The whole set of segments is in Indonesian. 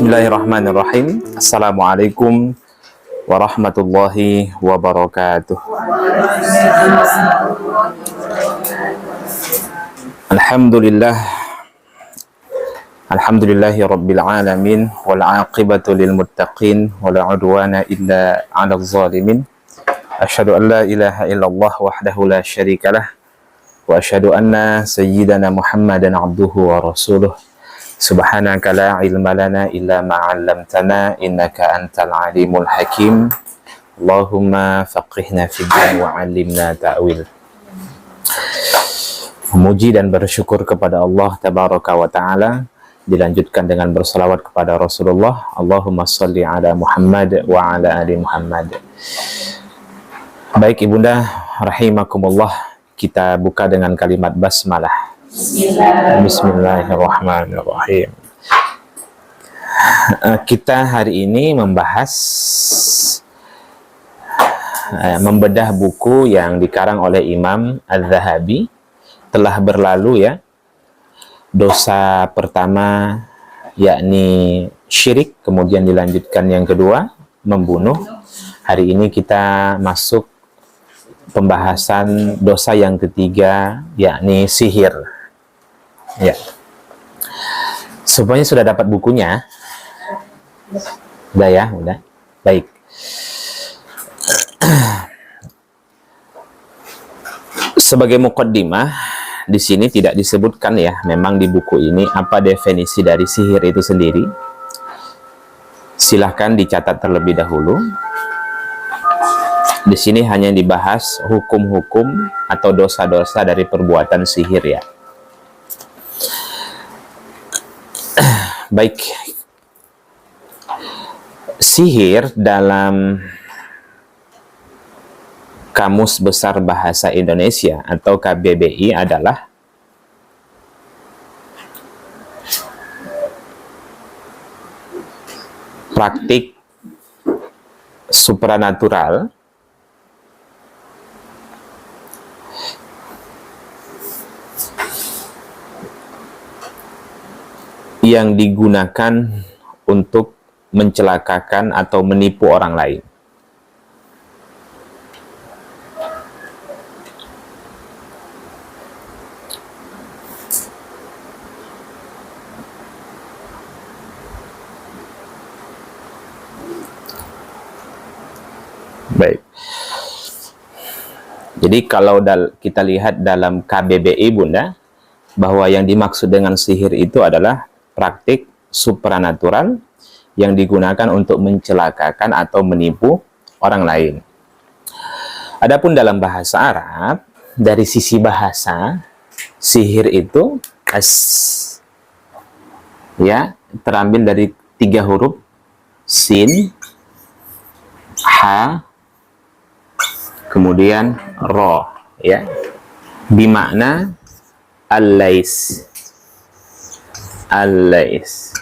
Bismillahirrahmanirrahim. Assalamualaikum warahmatullahi wabarakatuh. Alhamdulillah. Alhamdulillahi rabbil alamin wal aqibatu lil muttaqin wala udwana illa 'alal zalimin. Asyhadu an la ilaha illallah wahdahu la syarikalah wa asyhadu anna sayyidana Muhammadan abduhu wa rasuluh. Subhanaka la ilma lana illa ma 'allamtana innaka antal alimul hakim. Allahumma faqihna fid din wa 'allimna ta'wil. Memuji dan bersyukur kepada Allah tabaraka wa taala, dilanjutkan dengan bersalawat kepada Rasulullah. Allahumma shalli ala Muhammad wa ala ali Muhammad. Baik ibunda rahimakumullah, kita buka dengan kalimat basmalah. Bismillahirrahmanirrahim. Kita hari ini membahas membedah buku yang dikarang oleh Imam Az-Zahabi. Telah berlalu ya, dosa pertama yakni syirik, kemudian dilanjutkan yang kedua membunuh. Hari ini kita masuk pembahasan dosa yang ketiga yakni sihir. Ya, semuanya sudah dapat bukunya? Udah ya, udah. Baik. Sebagai muqaddimah, di sini tidak disebutkan ya, memang di buku ini apa definisi dari sihir itu sendiri. Silahkan dicatat terlebih dahulu. Di sini hanya dibahas hukum-hukum atau dosa-dosa dari perbuatan sihir ya. Baik, sihir dalam Kamus Besar Bahasa Indonesia atau KBBI adalah praktik supranatural yang digunakan untuk mencelakakan atau menipu orang lain. Baik. Jadi kalau kita lihat dalam KBBI Bunda, bahwa yang dimaksud dengan sihir itu adalah praktik supranatural yang digunakan untuk mencelakakan atau menipu orang lain. Adapun dalam bahasa Arab, dari sisi bahasa, sihir itu ya, terambil dari 3 huruf sin, ha, kemudian ro, ya, bimakna al-lais. Al-lais.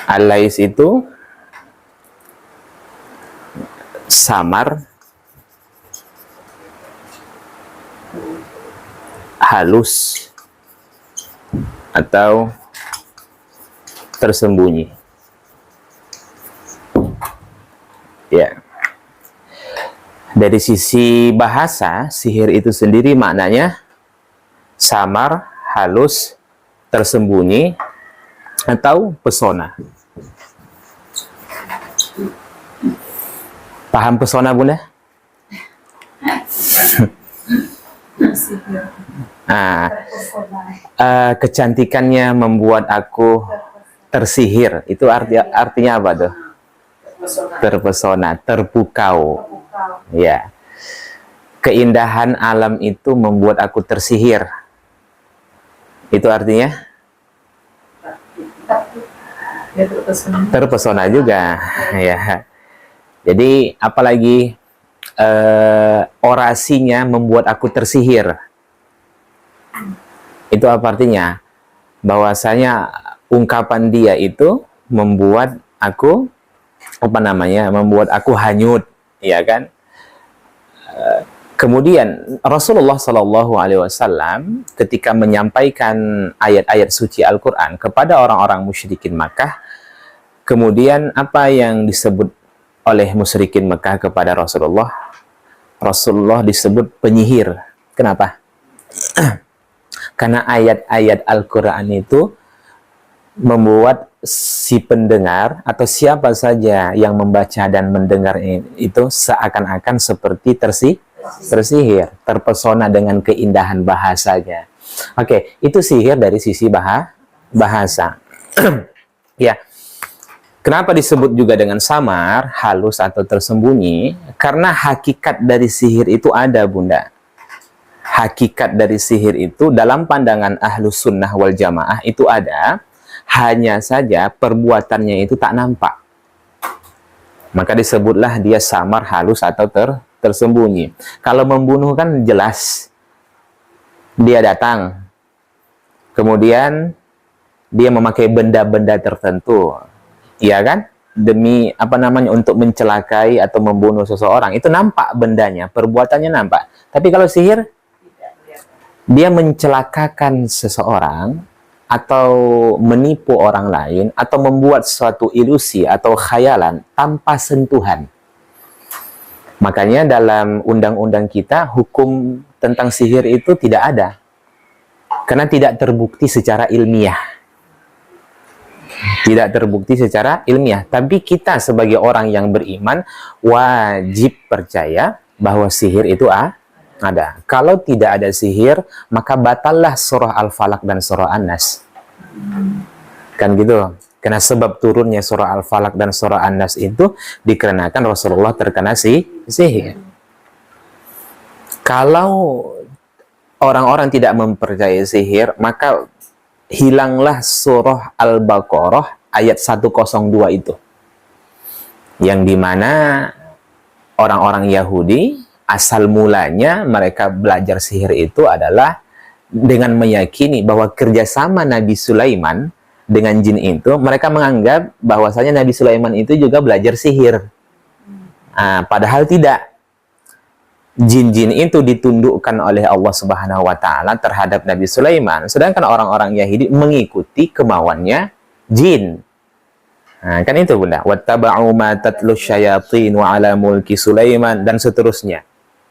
Al-lais itu samar, halus, atau tersembunyi. Ya. Dari sisi bahasa, sihir itu sendiri maknanya samar, halus, tersembunyi, atau pesona. Paham pesona, Bunda? Kecantikannya membuat aku tersihir. Itu artinya apa tuh? Terpesona, terpukau. Ya, keindahan alam itu membuat aku tersihir. Itu artinya terpesona juga. Ya, jadi apalagi orasinya membuat aku tersihir. Itu apa artinya? Bahwasanya ungkapan dia itu membuat aku membuat aku hanyut, ya kan? Kemudian Rasulullah Shallallahu Alaihi Wasallam ketika menyampaikan ayat-ayat suci Al-Quran kepada orang-orang musyrikin Makkah, kemudian apa yang disebut oleh musyrikin Makkah kepada Rasulullah? Rasulullah disebut penyihir. Kenapa? Karena ayat-ayat Al-Quran itu membuat si pendengar atau siapa saja yang membaca dan mendengar itu seakan-akan seperti tersihir, terpesona dengan keindahan bahasanya. Oke, itu sihir dari sisi bahasa. Ya. Kenapa disebut juga dengan samar, halus atau tersembunyi? Karena hakikat dari sihir itu ada, Bunda. Hakikat dari sihir itu dalam pandangan Ahlus Sunnah wal Jamaah itu ada, hanya saja perbuatannya itu tak nampak. Maka disebutlah dia samar, halus atau tersembunyi. Kalau membunuh kan jelas. Dia datang. Kemudian dia memakai benda-benda tertentu. Iya kan? Demi untuk mencelakai atau membunuh seseorang. Itu nampak bendanya, perbuatannya nampak. Tapi kalau sihir, dia mencelakakan seseorang atau menipu orang lain atau membuat suatu ilusi atau khayalan tanpa sentuhan. Makanya dalam undang-undang kita, hukum tentang sihir itu tidak ada. Karena tidak terbukti secara ilmiah. Tidak terbukti secara ilmiah. Tapi kita sebagai orang yang beriman, wajib percaya bahwa sihir itu ada. Kalau tidak ada sihir, maka batallah surah Al-Falaq dan surah An-Nas. Kan gitu. Karena sebab turunnya surah Al-Falaq dan surah An-Nas itu dikarenakan Rasulullah terkena sihir. Kalau orang-orang tidak mempercayai sihir, maka hilanglah surah Al-Baqarah ayat 102 itu. Yang dimana orang-orang Yahudi, asal mulanya mereka belajar sihir itu adalah dengan meyakini bahwa kerjasama Nabi Sulaiman dengan jin itu, mereka menganggap bahwasanya Nabi Sulaiman itu juga belajar sihir. Padahal tidak. Jin-jin itu ditundukkan oleh Allah Subhanahu wa Ta'ala terhadap Nabi Sulaiman, sedangkan orang-orang Yahudi mengikuti kemauannya jin. Kan itu, Bunda. Wattaba'u ma tatlu syayatin wa ala mulki Sulaiman dan seterusnya.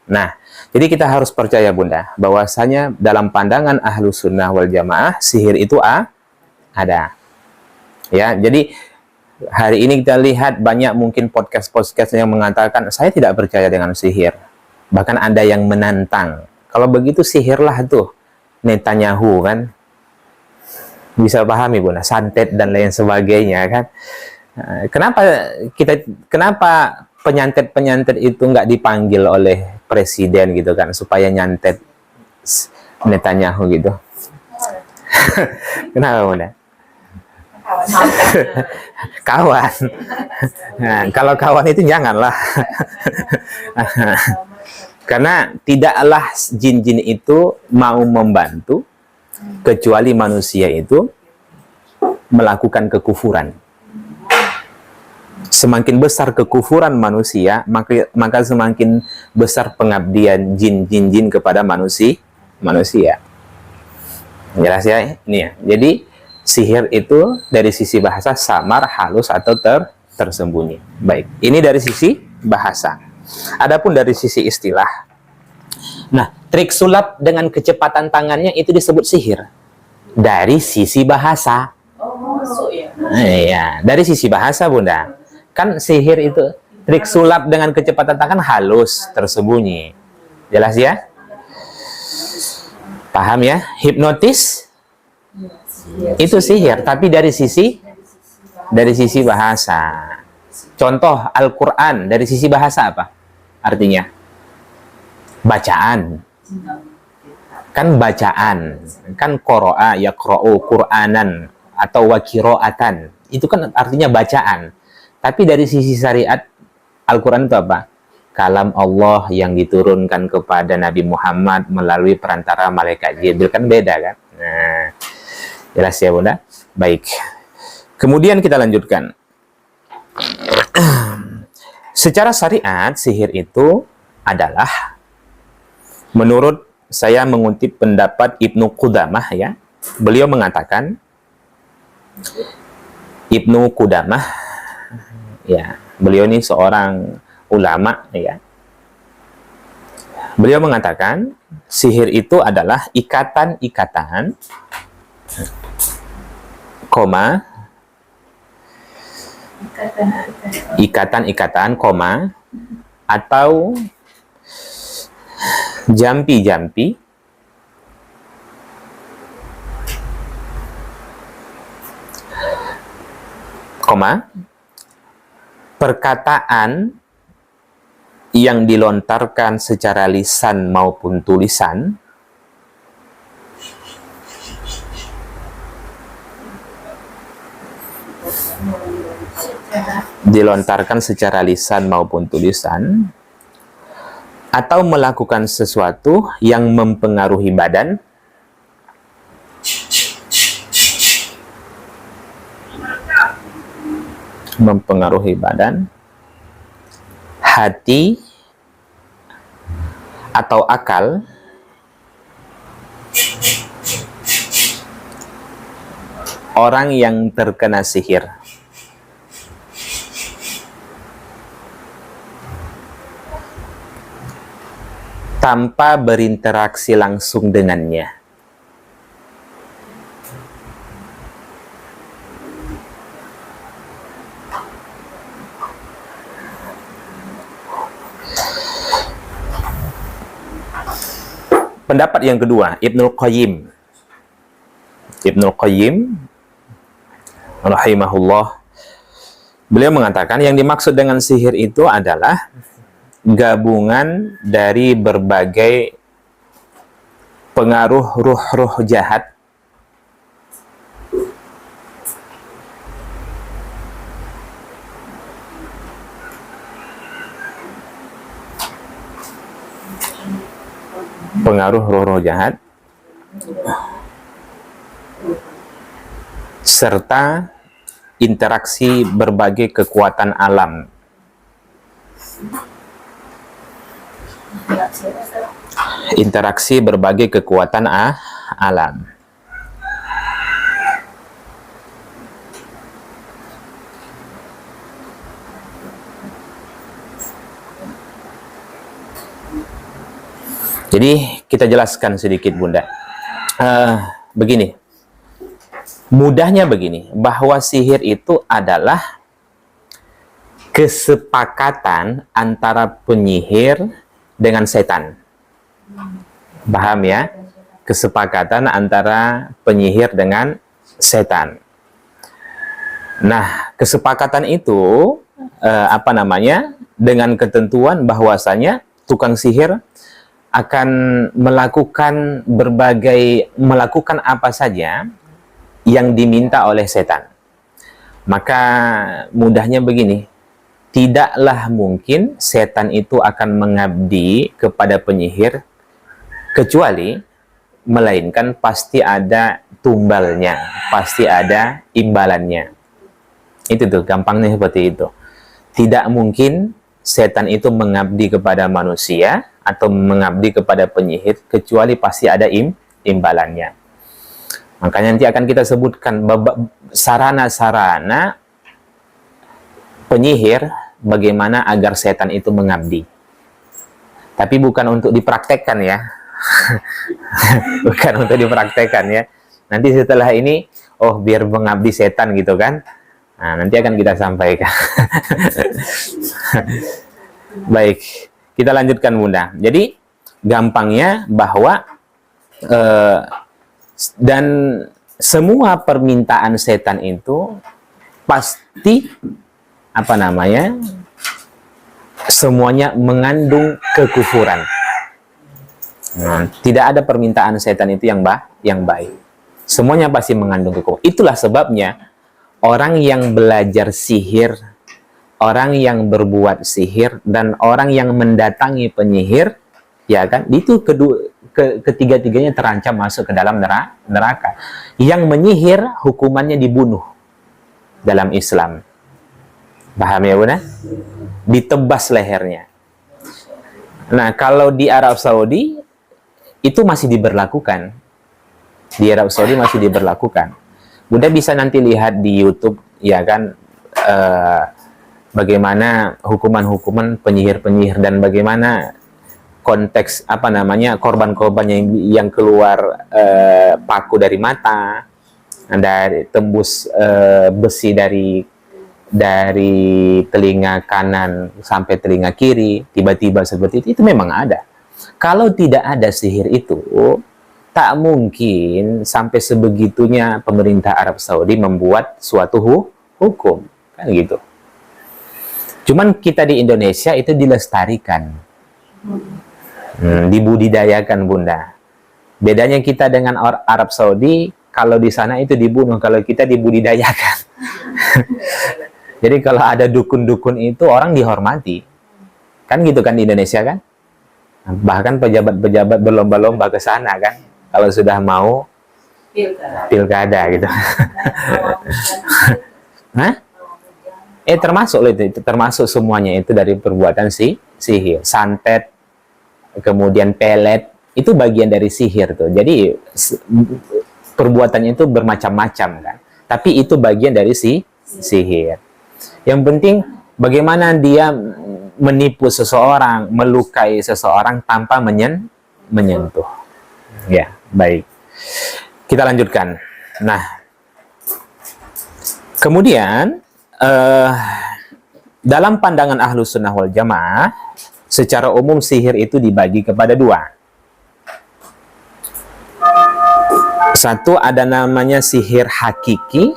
Nah, jadi kita harus percaya, Bunda, bahwasanya dalam pandangan Ahlus Sunnah wal Jamaah sihir itu ada. Ya, jadi hari ini kita lihat banyak mungkin podcast-podcast yang mengatakan saya tidak percaya dengan sihir. Bahkan ada yang menantang. Kalau begitu sihirlah tuh Netanyahu kan. Bisa pahami, Bunda, santet dan lain sebagainya kan. Kenapa penyantet-penyantet itu nggak dipanggil oleh presiden gitu kan supaya nyantet Netanyahu gitu. Kenapa, Bunda? Kawan. Nah, kalau kawan itu janganlah. Karena tidaklah jin-jin itu mau membantu kecuali manusia itu melakukan kekufuran. Semakin besar kekufuran manusia, maka semakin besar pengabdian jin-jin kepada manusia. Jelas ya? Ini ya. Jadi sihir itu dari sisi bahasa samar, halus atau tersembunyi. Baik, ini dari sisi bahasa. Adapun dari sisi istilah, nah, trik sulap dengan kecepatan tangannya itu disebut sihir. Dari sisi bahasa. Masuk ya? Iya, dari sisi bahasa, Bunda. Kan sihir itu trik sulap dengan kecepatan tangan halus, tersembunyi. Jelas ya? Paham ya? Hipnotis itu sihir, tapi dari sisi bahasa. Contoh Al-Quran dari sisi bahasa apa? Artinya bacaan. Kan bacaan. Kan qara'a, yaqra'u, Qur'anan atau wakiro'atan. Itu kan artinya bacaan. Tapi dari sisi syariat Al-Quran itu apa? Kalam Allah yang diturunkan kepada Nabi Muhammad melalui perantara malaikat Jibril. Kan beda kan? Nah, jelas ya, Bunda? Baik. Kemudian kita lanjutkan. Secara syariat, sihir itu adalah Menurut saya mengutip pendapat Ibnu Qudamah ya, beliau mengatakan, Ibnu Qudamah ya, beliau ini seorang ulama ya. Beliau mengatakan sihir itu adalah ikatan-ikatan, atau jampi-jampi perkataan yang dilontarkan secara lisan maupun tulisan atau melakukan sesuatu yang mempengaruhi badan, hati atau akal, orang yang terkena sihir. Tanpa berinteraksi langsung dengannya. Pendapat yang kedua, Ibnul Qayyim rahimahullah, beliau mengatakan yang dimaksud dengan sihir itu adalah gabungan dari berbagai pengaruh ruh-ruh jahat serta interaksi berbagai kekuatan alam. Alam. Jadi kita jelaskan sedikit Bunda. Begini, mudahnya begini, bahwa sihir itu adalah kesepakatan antara penyihir dengan setan. Paham ya? Kesepakatan antara penyihir dengan setan. Nah, kesepakatan itu dengan ketentuan bahwasanya tukang sihir akan melakukan apa saja yang diminta oleh setan. Maka mudahnya begini, tidaklah mungkin setan itu akan mengabdi kepada penyihir kecuali melainkan pasti ada tumbalnya, pasti ada imbalannya. Itu tuh gampangnya seperti itu. Tidak mungkin setan itu mengabdi kepada manusia atau mengabdi kepada penyihir kecuali pasti ada imbalannya. Makanya nanti akan kita sebutkan sarana-sarana penyihir bagaimana agar setan itu mengabdi. Tapi bukan untuk dipraktekkan ya. Bukan untuk dipraktekkan ya. Nanti setelah ini, biar mengabdi setan gitu kan. Nah, nanti akan kita sampaikan. Baik, kita lanjutkan Bunda. Jadi, gampangnya bahwa dan semua permintaan setan itu pasti semuanya mengandung kekufuran. Nah, tidak ada permintaan setan itu yang baik. Semuanya pasti mengandung kekufuran. Itulah sebabnya orang yang belajar sihir, orang yang berbuat sihir, dan orang yang mendatangi penyihir, ya kan, itu ketiga-tiganya terancam masuk ke dalam neraka. Yang menyihir hukumannya dibunuh dalam Islam. Paham ya Bunda? Ditebas lehernya. Nah, kalau di Arab Saudi itu masih diberlakukan. Di Arab Saudi masih diberlakukan. Bunda bisa nanti lihat di YouTube, ya kan, bagaimana hukuman-hukuman penyihir-penyihir dan bagaimana konteks apa namanya korban-korban yang keluar paku dari mata, dari tembus besi dari telinga kanan sampai telinga kiri, tiba-tiba seperti itu memang ada. Kalau tidak ada sihir itu, tak mungkin sampai sebegitunya pemerintah Arab Saudi membuat suatu hukum, kan gitu. Cuman kita di Indonesia itu dilestarikan, dibudidayakan, Bunda. Bedanya kita dengan Arab Saudi, kalau di sana itu dibunuh, kalau kita dibudidayakan. Jadi kalau ada dukun-dukun itu orang dihormati, kan gitu kan di Indonesia kan? Bahkan pejabat-pejabat berlomba-lomba ke sana kan, kalau sudah mau pilkada gitu. Hah? Termasuk loh itu termasuk semuanya itu dari perbuatan sihir. Santet, kemudian pelet, itu bagian dari sihir tuh. Jadi perbuatannya itu bermacam-macam kan. Tapi itu bagian dari sihir. Yang penting bagaimana dia menipu seseorang, melukai seseorang tanpa menyentuh. Ya, baik. Kita lanjutkan. Nah, kemudian dalam pandangan Ahlus Sunnah wal Jamaah, secara umum sihir itu dibagi kepada dua. Satu ada namanya sihir hakiki,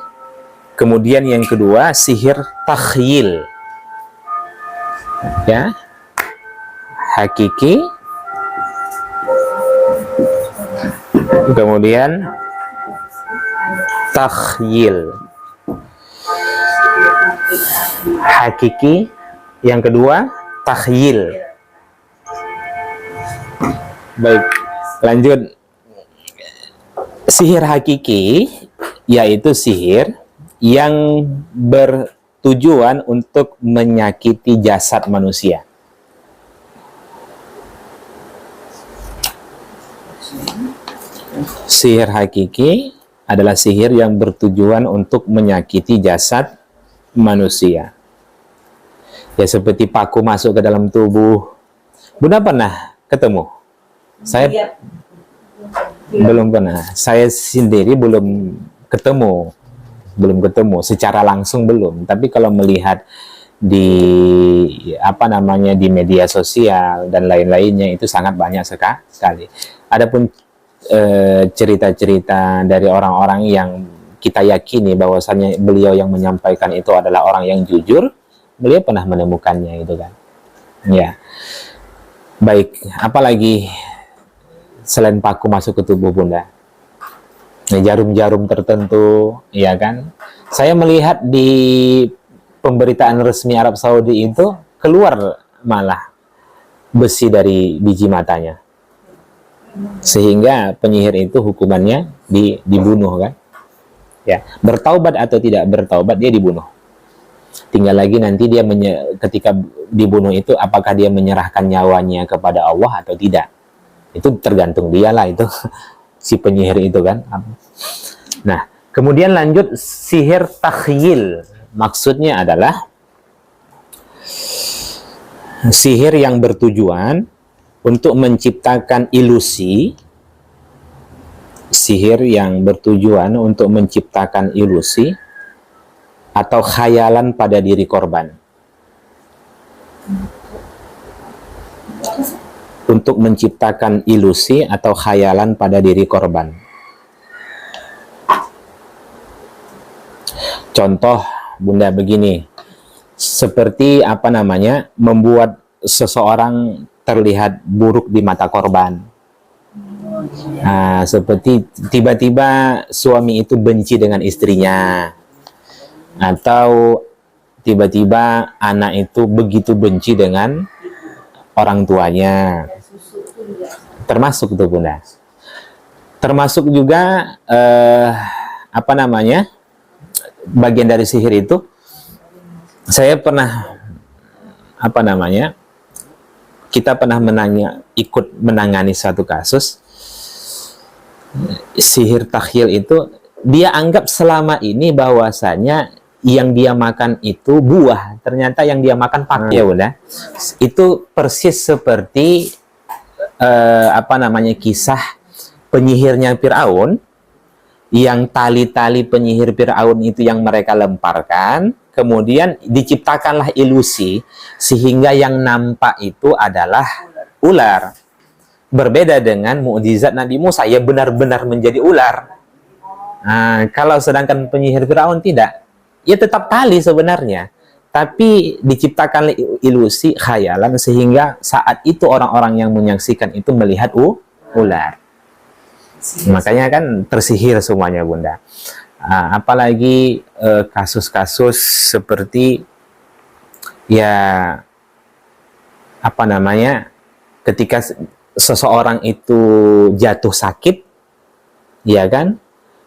kemudian yang kedua sihir takhyil. Ya, hakiki, kemudian takhyil. Hakiki, yang kedua takhyil. Baik, lanjut. Sihir hakiki yaitu sihir yang bertujuan untuk menyakiti jasad manusia. Sihir hakiki adalah sihir yang bertujuan untuk menyakiti jasad manusia. Ya seperti paku masuk ke dalam tubuh. Bunda pernah ketemu? Saya belum pernah. Saya sendiri belum ketemu. Secara langsung belum. Tapi kalau melihat di di media sosial dan lain-lainnya itu sangat banyak sekali. Adapun cerita-cerita dari orang-orang yang kita yakini bahwasannya beliau yang menyampaikan itu adalah orang yang jujur, beliau pernah menemukannya itu kan. Ya. Baik, apalagi selain paku masuk ke tubuh Bunda? Jarum-jarum tertentu, ya kan? Saya melihat di pemberitaan resmi Arab Saudi itu keluar malah besi dari biji matanya. Sehingga penyihir itu hukumannya dibunuh kan? Ya, bertaubat atau tidak bertaubat dia dibunuh. Tinggal lagi nanti dia ketika dibunuh itu apakah dia menyerahkan nyawanya kepada Allah atau tidak. Itu tergantung dialah itu si penyihir itu kan. Nah, kemudian lanjut sihir takhyil. Maksudnya adalah sihir yang bertujuan untuk menciptakan ilusi. Sihir yang bertujuan untuk menciptakan ilusi atau khayalan pada diri korban. Untuk menciptakan ilusi atau khayalan pada diri korban. Contoh Bunda begini, seperti membuat seseorang terlihat buruk di mata korban. Nah, seperti tiba-tiba suami itu benci dengan istrinya, atau tiba-tiba anak itu begitu benci dengan orang tuanya. Termasuk tuh Bunda. Termasuk juga bagian dari sihir itu. Saya pernah kita pernah ikut menangani satu kasus Sihir takhyil itu dia anggap selama ini bahwasanya yang dia makan itu buah, ternyata yang dia makan pakai. Ya udah, itu persis seperti kisah penyihirnya Firaun, yang tali-tali penyihir Firaun itu yang mereka lemparkan, kemudian diciptakanlah ilusi sehingga yang nampak itu adalah ular. Berbeda dengan mukjizat Nabi Musa, ya benar-benar menjadi ular. Nah, kalau sedangkan penyihir Firaun tidak, ya tetap tali sebenarnya, tapi diciptakan ilusi khayalan sehingga saat itu orang-orang yang menyaksikan itu melihat ular. Makanya kan tersihir semuanya, Bunda. Apalagi kasus-kasus seperti ya ketika seseorang itu jatuh sakit, ya kan,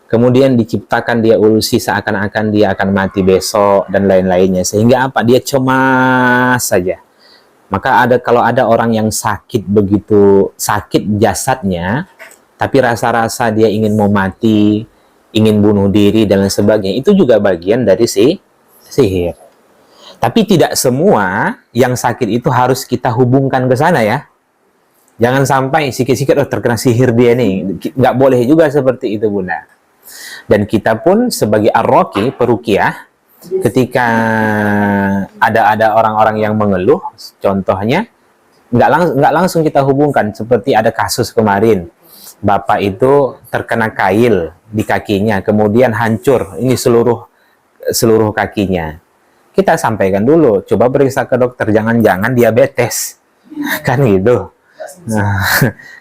kemudian diciptakan dia ilusi seakan-akan dia akan mati besok dan lain-lainnya, sehingga dia cemas saja. Maka kalau ada orang yang sakit, begitu sakit jasadnya, tapi rasa-rasa dia ingin mau mati, ingin bunuh diri dan lain sebagainya, itu juga bagian dari sihir. Tapi tidak semua yang sakit itu harus kita hubungkan ke sana ya. Jangan sampai sikit-sikit terkena sihir dia nih. Nggak boleh juga seperti itu, Bunda. Dan kita pun sebagai ar-raqi, peruqyah, ketika ada orang-orang yang mengeluh, contohnya nggak langsung kita hubungkan. Seperti ada kasus kemarin, bapak itu terkena kail di kakinya, kemudian hancur ini seluruh kakinya. Kita sampaikan dulu, coba periksa ke dokter, jangan-jangan diabetes, kan gitu. Nah,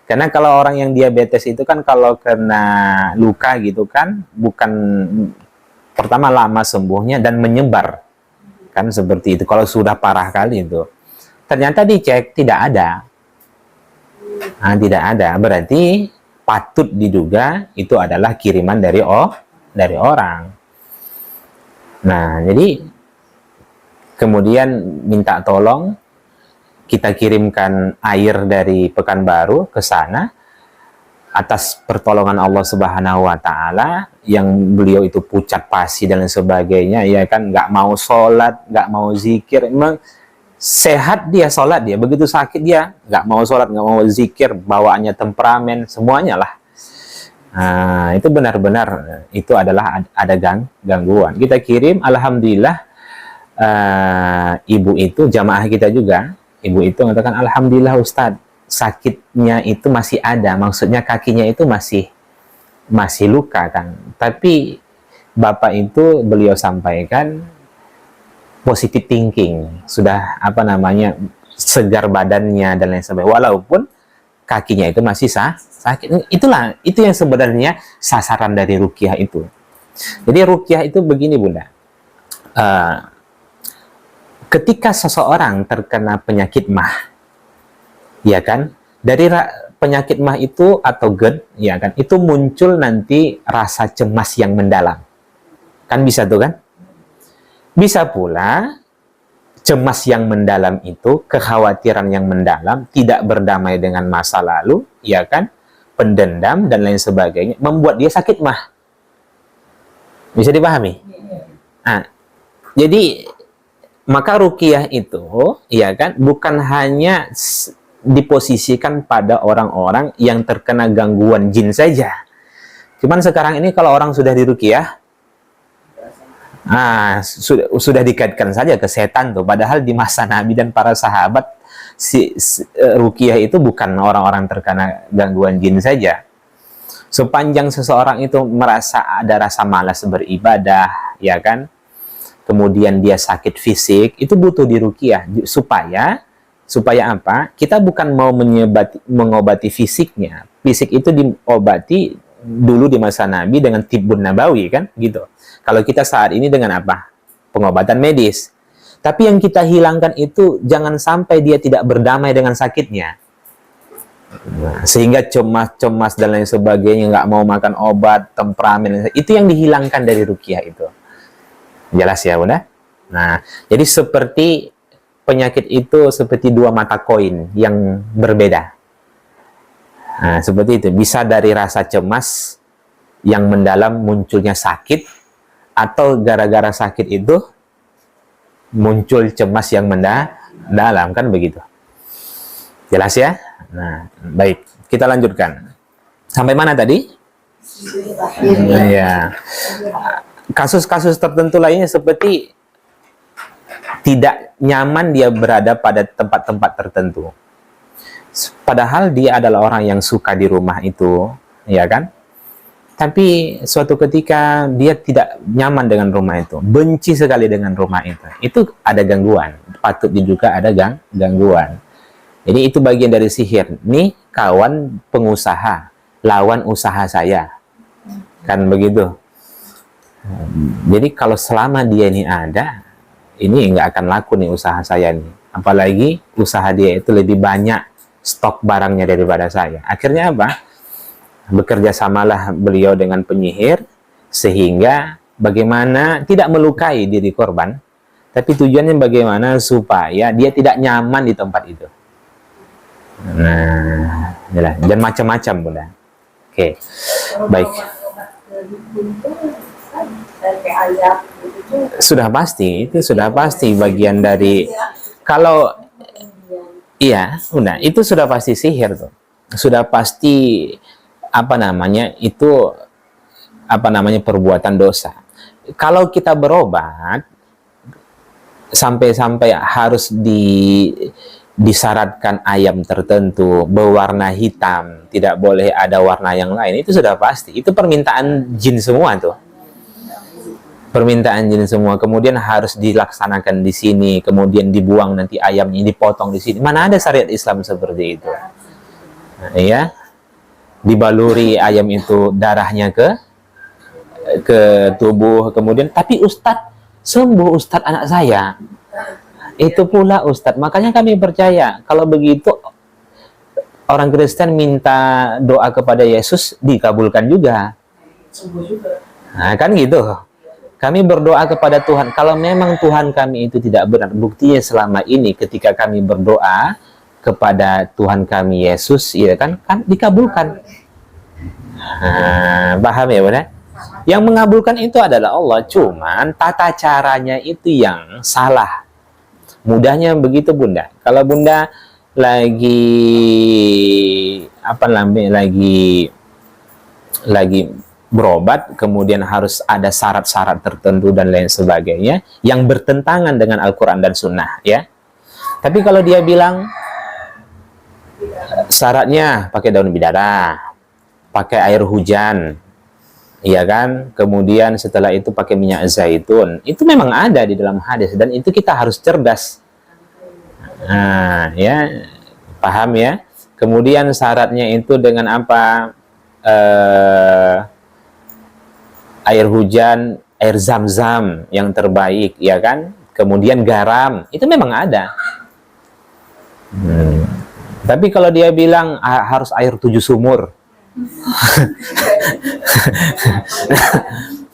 karena kalau orang yang diabetes itu kan kalau kena luka gitu kan, bukan pertama lama sembuhnya dan menyebar, kan seperti itu. Kalau sudah parah kali itu, ternyata dicek tidak ada. Nah, tidak ada, berarti patut diduga itu adalah kiriman dari orang. Nah, jadi kemudian minta tolong, kita kirimkan air dari Pekanbaru ke sana atas pertolongan Allah Subhanahu wa Ta'ala, yang beliau itu pucat pasi dan lain sebagainya, ya kan, nggak mau sholat, nggak mau zikir. Memang sehat dia, sholat dia, begitu sakit dia nggak mau sholat, nggak mau zikir, bawaannya temperamen, semuanya lah. Nah, itu benar-benar itu adalah ada gangguan. Kita kirim, alhamdulillah, ibu itu jamaah kita juga. Ibu itu mengatakan, alhamdulillah Ustadz, sakitnya itu masih ada, maksudnya kakinya itu masih luka kan. Tapi bapak itu beliau sampaikan positive thinking, sudah segar badannya dan lain sebagainya, walaupun kakinya itu masih sakit. Itu yang sebenarnya sasaran dari ruqyah itu. Jadi ruqyah itu begini, Bunda. Ketika seseorang terkena penyakit mah, ya kan, dari penyakit mah itu atau GERD, ya kan, itu muncul nanti rasa cemas yang mendalam. Kan bisa tuh kan? Bisa pula cemas yang mendalam itu, kekhawatiran yang mendalam, tidak berdamai dengan masa lalu, ya kan, pendendam dan lain sebagainya, membuat dia sakit mah. Bisa dipahami? Nah, jadi maka ruqyah itu, ya kan, bukan hanya diposisikan pada orang-orang yang terkena gangguan jin saja. Cuman sekarang ini kalau orang sudah diruqyah, sudah dikaitkan saja ke setan tuh. Padahal di masa Nabi dan para sahabat, ruqyah itu bukan orang-orang terkena gangguan jin saja. Sepanjang seseorang itu merasa ada rasa malas beribadah, ya kan, kemudian dia sakit fisik, itu butuh diruqyah supaya apa? Kita bukan mau mengobati fisiknya. Fisik itu diobati dulu di masa Nabi dengan tibbun nabawi, kan gitu. Kalau kita saat ini dengan apa? Pengobatan medis. Tapi yang kita hilangkan itu jangan sampai dia tidak berdamai dengan sakitnya. Nah, sehingga cemas dan lain sebagainya, nggak mau makan obat, temperamen, itu yang dihilangkan dari ruqyah itu. Jelas ya, Bunda? Nah, jadi seperti penyakit itu seperti dua mata koin yang berbeda. Nah, seperti itu. Bisa dari rasa cemas yang mendalam munculnya sakit, atau gara-gara sakit itu muncul cemas yang mendalam, kan begitu. Jelas ya? Nah, baik. Kita lanjutkan. Sampai mana tadi? Ya. Kasus-kasus tertentu lainnya seperti tidak nyaman dia berada pada tempat-tempat tertentu. Padahal dia adalah orang yang suka di rumah itu, ya kan? Tapi suatu ketika dia tidak nyaman dengan rumah itu, benci sekali dengan rumah itu ada gangguan, patut diduga ada gangguan. Jadi itu bagian dari sihir. Nih kawan pengusaha, lawan usaha saya, kan begitu. Jadi kalau selama dia ini ada, ini nggak akan laku nih usaha saya nih. Apalagi usaha dia itu lebih banyak stok barangnya daripada saya. Akhirnya apa? Bekerja samalah beliau dengan penyihir, sehingga bagaimana tidak melukai diri korban, tapi tujuannya bagaimana supaya dia tidak nyaman di tempat itu. Nah, inilah. Dan macam-macam, Bunda. Oke, baik. Sudah pasti, itu sudah pasti bagian dari, kalau iya, Bunda, itu sudah pasti sihir tuh. Sudah pasti perbuatan dosa. Kalau kita berobat sampai harus disyaratkan ayam tertentu berwarna hitam, tidak boleh ada warna yang lain, itu sudah pasti. Itu permintaan jin semua tuh. Permintaan jin semua. Kemudian harus dilaksanakan di sini, kemudian dibuang nanti ayamnya, dipotong di sini. Mana ada syariat Islam seperti itu? Nah, ya. Dibaluri ayam itu darahnya ke tubuh, kemudian tapi Ustadz sembuh, Ustadz anak saya. Itu pula Ustadz, makanya kami percaya kalau begitu orang Kristen minta doa kepada Yesus dikabulkan juga. Nah, kan gitu. Kami berdoa kepada Tuhan. Kalau memang Tuhan kami itu tidak benar, buktinya selama ini ketika kami berdoa kepada Tuhan kami Yesus, ya kan dikabulkan. Nah, paham ya, Bunda? Yang mengabulkan itu adalah Allah, cuman tata caranya itu yang salah. Mudahnya begitu, Bunda. Kalau Bunda lagi berobat, kemudian harus ada syarat-syarat tertentu dan lain sebagainya yang bertentangan dengan Al-Quran dan Sunnah, ya. Tapi kalau dia bilang syaratnya pakai daun bidara, pakai air hujan, iya kan, kemudian setelah itu pakai minyak zaitun, itu memang ada di dalam hadis dan itu kita harus cerdas. Nah, ya, paham ya. Kemudian syaratnya itu dengan apa? Air hujan, air zam-zam yang terbaik, ya kan? Kemudian garam, itu memang ada. Tapi kalau dia bilang harus air 7 sumur,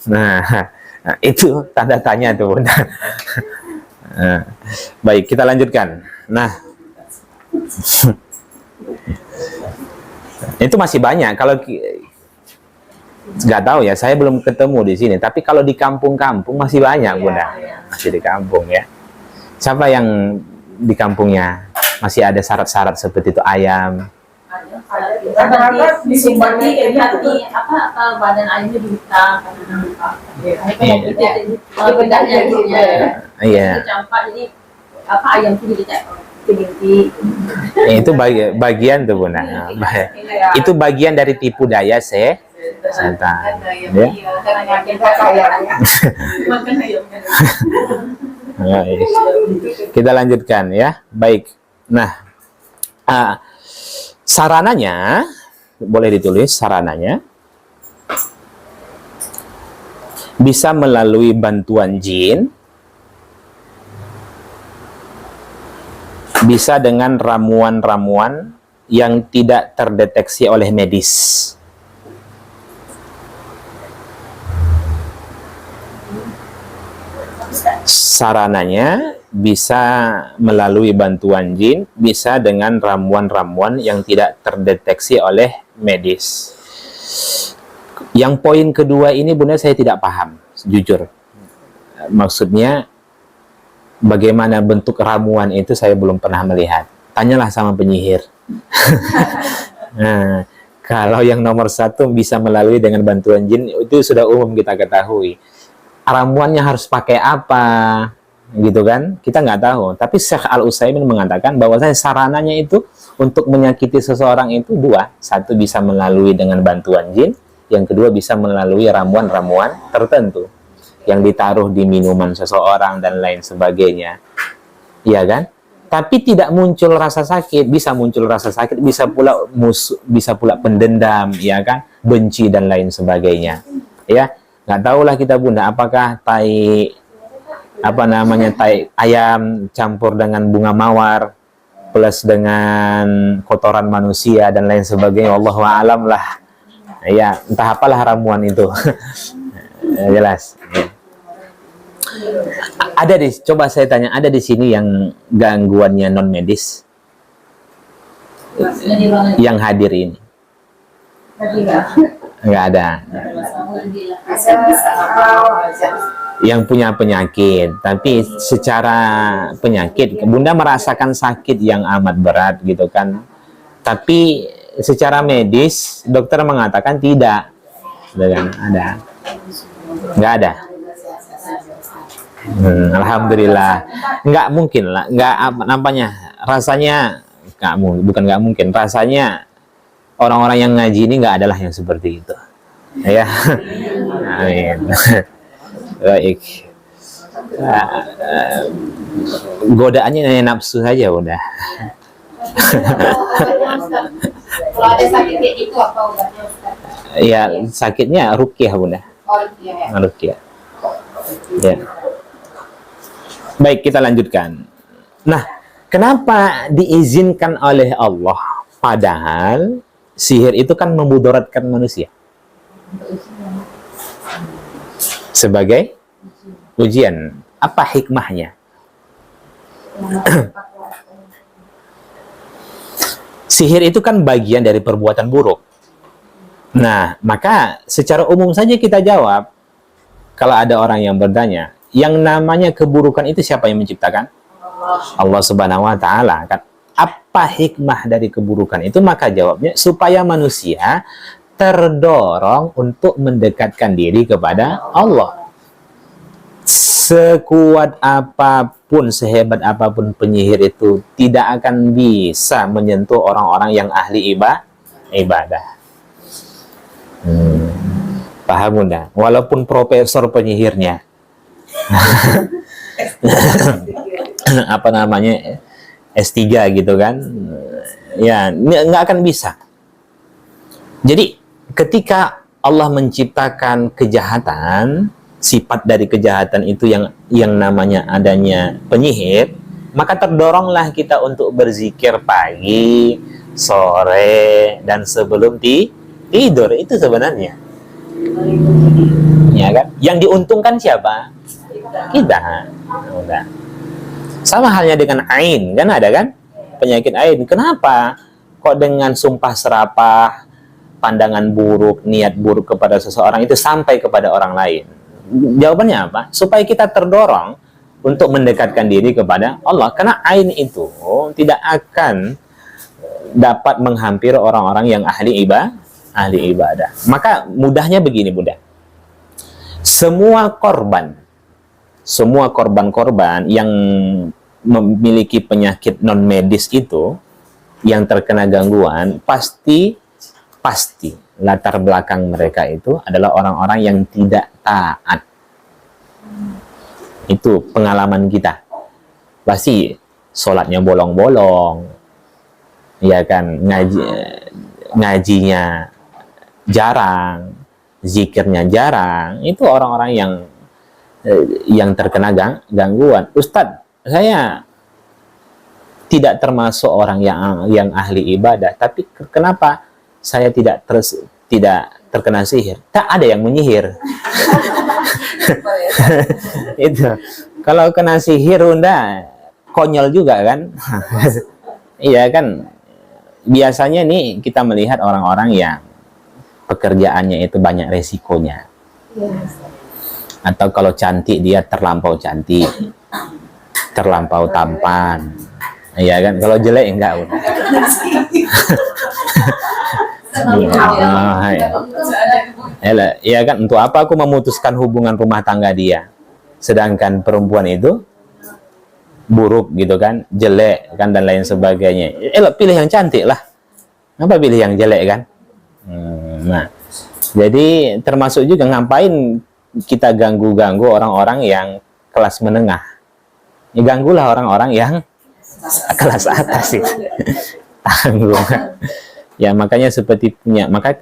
nah, itu tanda tanya tuh, Bunda. Baik, kita lanjutkan. Nah, itu masih banyak. Kalau nggak tahu ya, saya belum ketemu di sini. Tapi kalau di kampung-kampung masih banyak, Bunda. Masih di kampung ya. Siapa yang di kampungnya masih ada syarat-syarat seperti itu, ayam? Badan ayamnya dibuka, iya. Ayam itu bagian tuh, Bunda. Itu bagian dari tipu daya setan. Ya. Kita lanjutkan ya. Baik. Nah, sarananya boleh ditulis, sarananya bisa melalui bantuan jin, bisa dengan ramuan-ramuan yang tidak terdeteksi oleh medis. Sarananya bisa melalui bantuan jin, bisa dengan ramuan-ramuan yang tidak terdeteksi oleh medis. Yang poin kedua ini Bunda saya tidak paham, jujur. Maksudnya bagaimana bentuk ramuan itu saya belum pernah melihat. Tanyalah sama penyihir. Nah, kalau yang nomor satu bisa melalui dengan bantuan jin, itu sudah umum kita ketahui. Ramuannya harus pakai apa, gitu kan? Kita nggak tahu. Tapi Syekh Al-Utsaimin mengatakan bahwa sarananya itu untuk menyakiti seseorang itu dua. Satu bisa melalui dengan bantuan jin, yang kedua bisa melalui ramuan-ramuan tertentu yang ditaruh di minuman seseorang dan lain sebagainya. Iya kan? Tapi tidak muncul rasa sakit, bisa muncul rasa sakit, bisa pula bisa pula pendendam, ya kan? Benci dan lain sebagainya. Ya, nggak tahulah kita Bunda, apakah tai ayam campur dengan bunga mawar plus dengan kotoran manusia dan lain sebagainya, wallahu a'lam lah. Ya, entah apalah ramuan itu. Jelas. Ya. Coba saya tanya, ada di sini yang gangguannya non medis? Yang hadir ini? Nggak ada. Yang punya penyakit, tapi secara penyakit, Bunda merasakan sakit yang amat berat gitu kan? Tapi secara medis, dokter mengatakan tidak, ada, nggak ada. Alhamdulillah, nggak mungkin lah, nggak nampaknya, rasanya bukan nggak mungkin, rasanya orang-orang yang ngaji ini nggak adalah yang seperti itu, ya. Amin. Baik. Godaannya nafsu saja udah. Kalau ada sakit kayak gitu apa obatnya? Ya, sakitnya ruqyah Bunda. Oh iya. Ruqyah. Ya. Baik, kita lanjutkan. Nah, kenapa diizinkan oleh Allah padahal sihir itu kan memudaratkan manusia? Sebagai ujian. Apa hikmahnya? Sihir itu kan bagian dari perbuatan buruk. Nah, maka secara umum saja kita jawab, kalau ada orang yang bertanya, yang namanya keburukan itu siapa yang menciptakan? Allah Subhanahu wa Ta'ala. Kan? Apa hikmah dari keburukan itu? Maka jawabnya, supaya manusia terdorong untuk mendekatkan diri kepada Allah. Sekuat apapun, sehebat apapun penyihir itu tidak akan bisa menyentuh orang-orang yang ahli ibadah. Paham Bunda? Walaupun profesor penyihirnya, apa namanya, S3 gitu kan, ya nggak akan bisa. Jadi ketika Allah menciptakan kejahatan, sifat dari kejahatan itu yang namanya adanya penyihir, maka terdoronglah kita untuk berzikir pagi, sore, dan sebelum tidur. Itu sebenarnya, ya kan? Yang diuntungkan siapa? Kita. Udah. Sama halnya dengan ain, kan ada kan? Penyakit ain. Kenapa? Kok dengan sumpah serapah, pandangan buruk, niat buruk kepada seseorang itu sampai kepada orang lain? Jawabannya apa? Supaya kita terdorong untuk mendekatkan diri kepada Allah. Karena ain itu tidak akan dapat menghampiri orang-orang yang ahli ibadah. Maka mudahnya begini Bunda. Semua korban yang memiliki penyakit non medis itu, yang terkena gangguan, pasti latar belakang mereka itu adalah orang-orang yang tidak taat. Itu pengalaman kita. Pasti sholatnya bolong-bolong, ya kan, ngajinya jarang, zikirnya jarang. Itu orang-orang yang terkena gangguan. Ustadz, saya tidak termasuk orang yang ahli ibadah, tapi kenapa saya tidak terkena sihir? Tak ada yang menyihir. Itu Kalau kena sihir Bunda, konyol juga kan? Iya kan? Biasanya nih kita melihat orang-orang yang pekerjaannya itu banyak resikonya. Atau kalau cantik dia terlampau cantik, terlampau tampan. Iya kan? Kalau jelek enggak Bunda. Ya kan, untuk apa aku memutuskan hubungan rumah tangga dia, sedangkan perempuan itu buruk gitu kan, jelek kan, dan lain sebagainya. Pilih yang cantik lah, kenapa pilih yang jelek kan? Nah, jadi termasuk juga ngapain kita ganggu-ganggu orang-orang yang kelas menengah. Ya, ganggulah orang-orang yang kelas atas itu. Tanggung. Ya makanya seperti punya, maka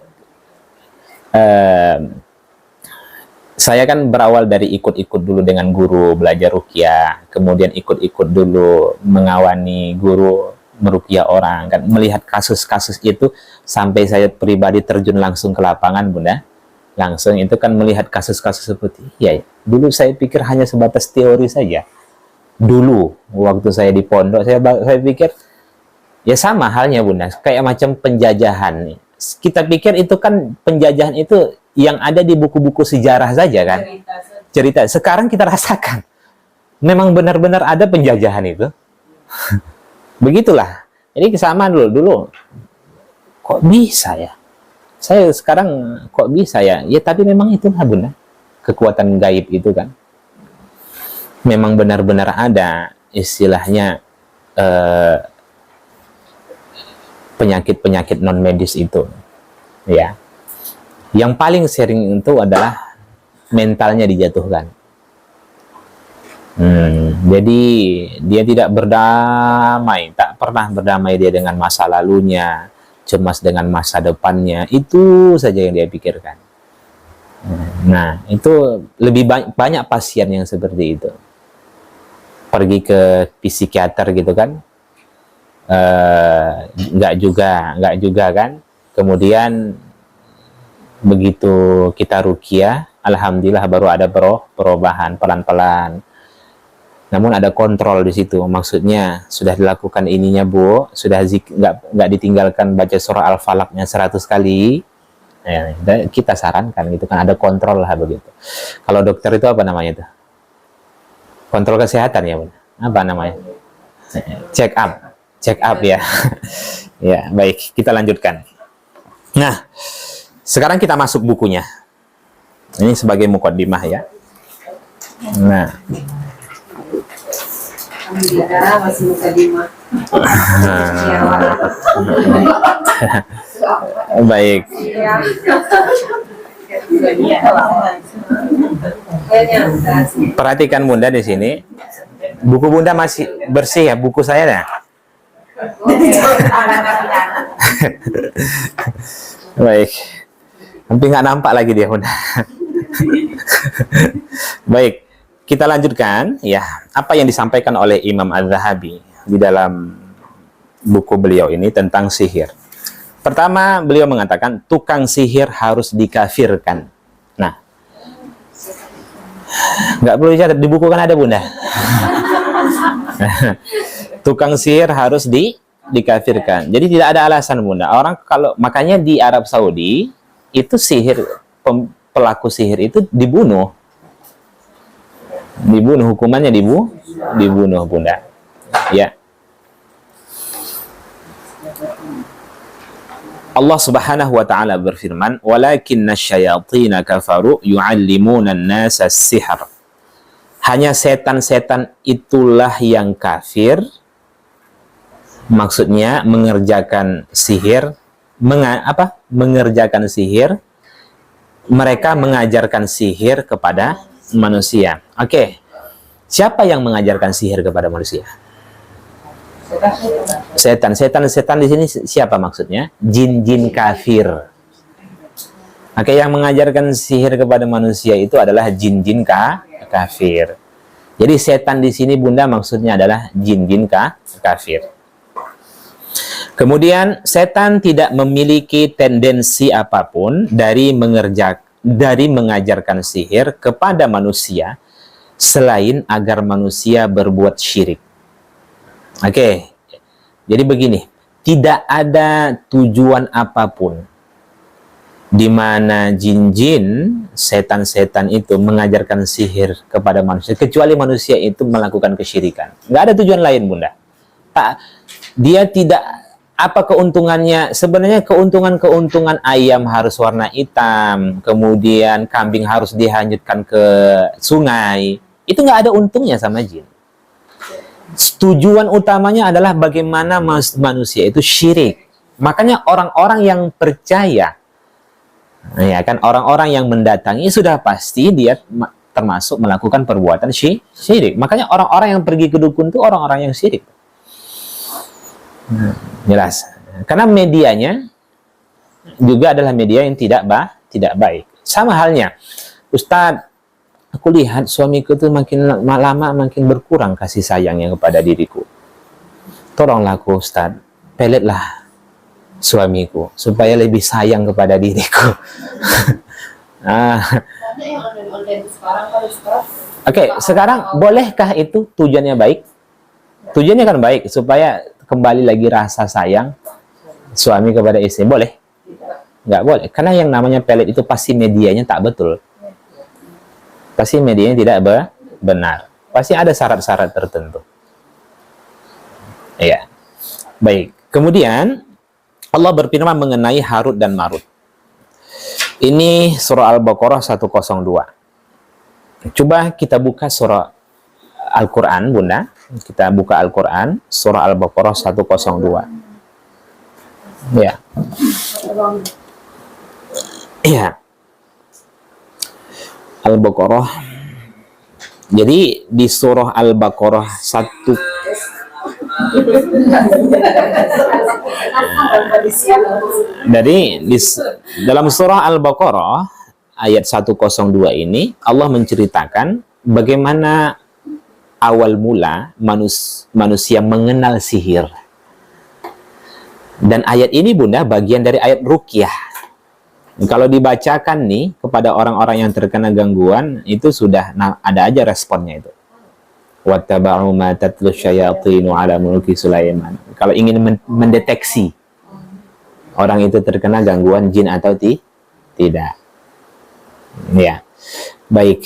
saya kan berawal dari ikut-ikut dulu dengan guru belajar ruqyah, kemudian ikut-ikut dulu mengawani guru meruqyah orang, kan melihat kasus-kasus itu sampai saya pribadi terjun langsung ke lapangan Bunda. Langsung itu kan melihat kasus-kasus seperti ya. Dulu saya pikir hanya sebatas teori saja. Dulu waktu saya di pondok saya pikir ya sama halnya Bunda, kayak macam penjajahan. Kita pikir itu kan penjajahan itu yang ada di buku-buku sejarah saja kan. Cerita. Sekarang kita rasakan. Memang benar-benar ada penjajahan itu. Begitulah. Jadi sama dulu. Kok bisa ya? Saya sekarang kok bisa ya? Ya tapi memang itulah Bunda. Kekuatan gaib itu kan. Memang benar-benar ada istilahnya penyakit-penyakit non medis itu, ya. Yang paling sering itu adalah mentalnya dijatuhkan. Jadi dia tidak berdamai, tak pernah berdamai dia dengan masa lalunya, cemas dengan masa depannya, itu saja yang dia pikirkan. Nah, itu lebih banyak pasien yang seperti itu. Pergi ke psikiater gitu kan. Enggak juga kan. Kemudian begitu kita ruqyah, alhamdulillah baru ada perubahan pelan-pelan. Namun ada kontrol di situ. Maksudnya sudah dilakukan ininya Bu, sudah enggak ditinggalkan baca surah Al-Falaqnya 100 kali. Ya, kita sarankan gitu kan, ada kontrol lah begitu. Kalau dokter itu apa namanya itu? Kontrol kesehatan ya Bu. Apa namanya? Check up ya. Ya, baik, kita lanjutkan. Nah, sekarang kita masuk bukunya. Ini sebagai mukaddimah ya. Nah. Masih mukaddimah. Baik. Perhatikan Bunda di sini. Buku Bunda masih bersih ya, buku saya ya. Baik, hampir nggak nampak lagi dia Bunda. Baik, kita lanjutkan ya. Apa yang disampaikan oleh Imam Az-Zahabi di dalam buku beliau ini tentang sihir. Pertama, beliau mengatakan tukang sihir harus dikafirkan. Nah, nggak perlu dicatat, di buku kan ada Bunda. Tukang sihir harus dikafirkan. Jadi tidak ada alasan Bunda. Orang kalau makanya di Arab Saudi itu pelaku sihir itu dibunuh. Hukumannya dibunuh Bunda. Ya. Allah Subhanahu wa taala berfirman, "Walakinna syayatina kafaru yu'allimuna an-nasa as-sihr." Hanya setan-setan itulah yang kafir. Maksudnya mengerjakan sihir, mengerjakan sihir. Mereka mengajarkan sihir kepada manusia. Oke. Siapa yang mengajarkan sihir kepada manusia? Setan. Setan di sini siapa maksudnya? Jin-jin kafir. Oke, yang mengajarkan sihir kepada manusia itu adalah jin-jin kafir. Jadi setan di sini Bunda maksudnya adalah jin-jin kafir. Kemudian setan tidak memiliki tendensi apapun dari mengajarkan sihir kepada manusia selain agar manusia berbuat syirik. Oke. Jadi begini, tidak ada tujuan apapun di mana jin-jin, setan-setan itu mengajarkan sihir kepada manusia, kecuali manusia itu melakukan kesyirikan. Nggak ada tujuan lain, Bunda. Tak, dia tidak, apa keuntungannya? Sebenarnya keuntungan ayam harus warna hitam, kemudian kambing harus dihanyutkan ke sungai. Itu nggak ada untungnya sama jin. Tujuan utamanya adalah bagaimana manusia itu syirik. Makanya orang-orang yang percaya, ya kan, orang-orang yang mendatangi sudah pasti dia termasuk melakukan perbuatan syirik. Makanya orang-orang yang pergi ke dukun itu orang-orang yang syirik. Jelas. Karena medianya juga adalah media yang tidak baik. Sama halnya, Ustadz, aku lihat suamiku itu makin lama makin berkurang kasih sayangnya kepada diriku. Tolonglah aku, Ustadz, peletlah suamiku supaya lebih sayang kepada diriku. Oke, sekarang bolehkah itu tujuannya baik? Tujuannya kan baik supaya kembali lagi rasa sayang suami kepada istri. Boleh? Nggak boleh. Karena yang namanya pelet itu pasti medianya tak betul. Pasti medianya tidak benar. Pasti ada syarat-syarat tertentu. Iya. Baik. Kemudian Allah berfirman mengenai Harut dan Marut. Ini surah Al-Baqarah 102. Coba kita buka surah Al-Quran, Bunda. Kita buka Al-Quran, surah Al-Baqarah 102. Ya. Iya. Al-Baqarah. Jadi di surah Al-Baqarah 1. Dari dalam surah Al-Baqarah ayat 102 ini Allah menceritakan bagaimana awal mula manusia mengenal sihir. Dan ayat ini, Bunda, bagian dari ayat ruqyah. Kalau dibacakan nih kepada orang-orang yang terkena gangguan, itu sudah ada aja responnya itu. Wattaba'u ma tatlu syayatinu ala mulki Sulaiman. Kalau ingin mendeteksi orang itu terkena gangguan jin atau tidak. Ya. Baik.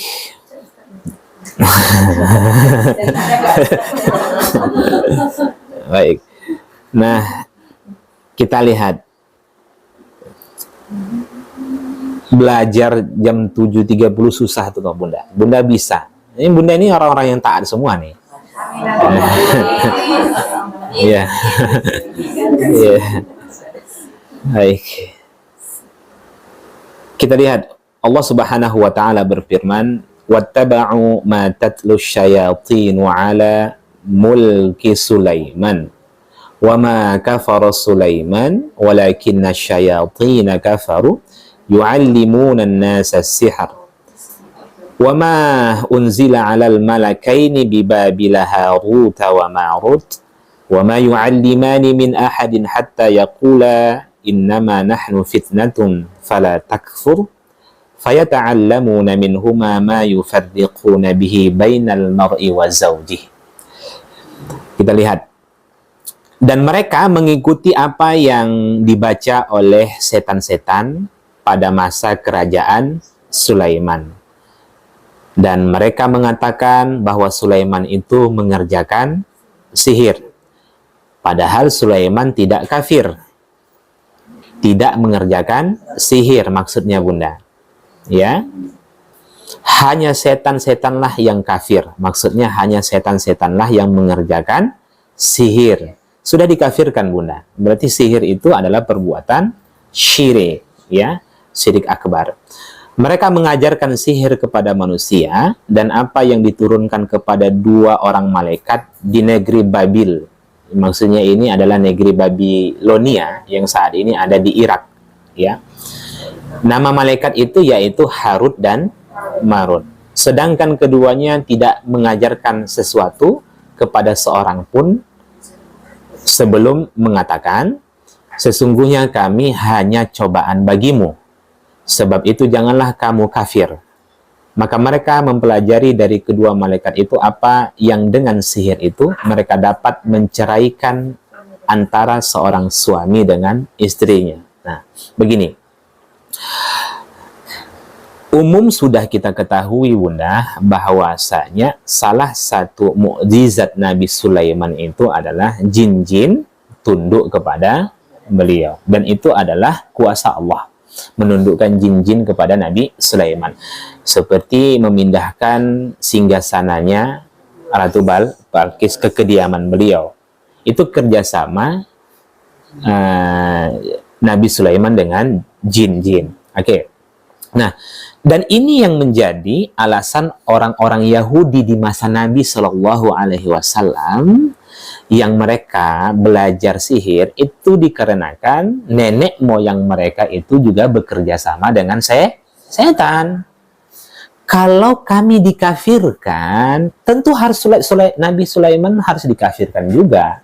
Baik. Nah, kita lihat. Belajar jam 7.30 susah tuh, Bunda. Bunda bisa. Ini Bunda ini orang-orang yang taat semua nih. Iya. Iya. Baik. Kita lihat Allah Subhanahu wa taala berfirman, "Wattaba'u ma tatlu syayatinu 'ala mulki Sulaiman. Wa ma kafara Sulaiman, walakinna syayatina kafaru yu'allimuna an-nasa as-sihr." وَمَا أُنْزِلَ عَلَى الْمَلَكَيْنِ بِبَابِلَ هَارُوتَ وَمَارُوتَ وَمَا يُعَلِّمَانِ مِنْ أَحَدٍ حَتَّى يَقُولَا إِنَّمَا نَحْنُ فِتْنَةٌ فَلَا تَكْفُرْ فَيَتَعَلَّمُونَ مِنْهُمَا مَا يُفَرِّقُونَ بِهِ بَيْنَ الْمَرْءِ وَزَوْجِهِ. Kita lihat. Dan mereka mengikuti apa yang dibaca oleh setan-setan pada masa kerajaan Sulaiman. Dan mereka mengatakan bahwa Sulaiman itu mengerjakan sihir. Padahal Sulaiman tidak kafir. Tidak mengerjakan sihir, maksudnya, Bunda. Ya. Hanya setan-setanlah yang kafir. Maksudnya hanya setan-setanlah yang mengerjakan sihir. Sudah dikafirkan, Bunda. Berarti sihir itu adalah perbuatan syirik, ya, syirik akbar. Mereka mengajarkan sihir kepada manusia dan apa yang diturunkan kepada 2 orang malaikat di negeri Babil. Maksudnya ini adalah negeri Babilonia yang saat ini ada di Irak, ya. Nama malaikat itu yaitu Harut dan Marut. Sedangkan keduanya tidak mengajarkan sesuatu kepada seorang pun sebelum mengatakan, sesungguhnya kami hanya cobaan bagimu. Sebab itu janganlah kamu kafir. Maka mereka mempelajari dari kedua malaikat itu apa yang dengan sihir itu mereka dapat menceraikan antara seorang suami dengan istrinya. Nah, begini. Umum sudah kita ketahui, Bunda, bahwasanya salah satu mukjizat Nabi Sulaiman itu adalah jin-jin tunduk kepada beliau. Dan itu adalah kuasa Allah menundukkan jin-jin kepada Nabi Sulaiman. Seperti memindahkan singgasananya Ratu Balqis ke kediaman beliau. Itu kerjasama Nabi Sulaiman dengan jin-jin. Oke. Nah, dan ini yang menjadi alasan orang-orang Yahudi di masa Nabi Shallallahu Alaihi Wasallam yang mereka belajar sihir itu dikarenakan nenek moyang mereka itu juga bekerja sama dengan setan. Kalau kami dikafirkan, tentu harus Nabi Sulaiman harus dikafirkan juga.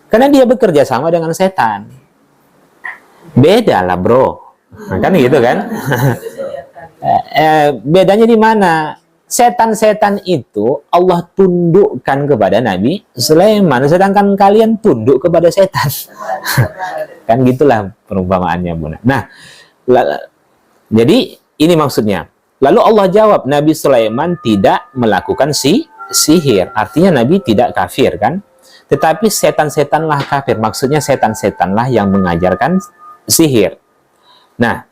Karena dia bekerja sama dengan setan. Beda lah, bro. Nah, kan gitu kan? Bedanya di mana? Setan-setan itu Allah tundukkan kepada Nabi Sulaiman, sedangkan kalian tunduk kepada setan. Kan gitulah perumpamaannya, Bunda. Nah, jadi ini maksudnya. Lalu Allah jawab, Nabi Sulaiman tidak melakukan sihir. Artinya Nabi tidak kafir, kan? Tetapi setan-setanlah kafir. Maksudnya setan-setanlah yang mengajarkan sihir. Nah,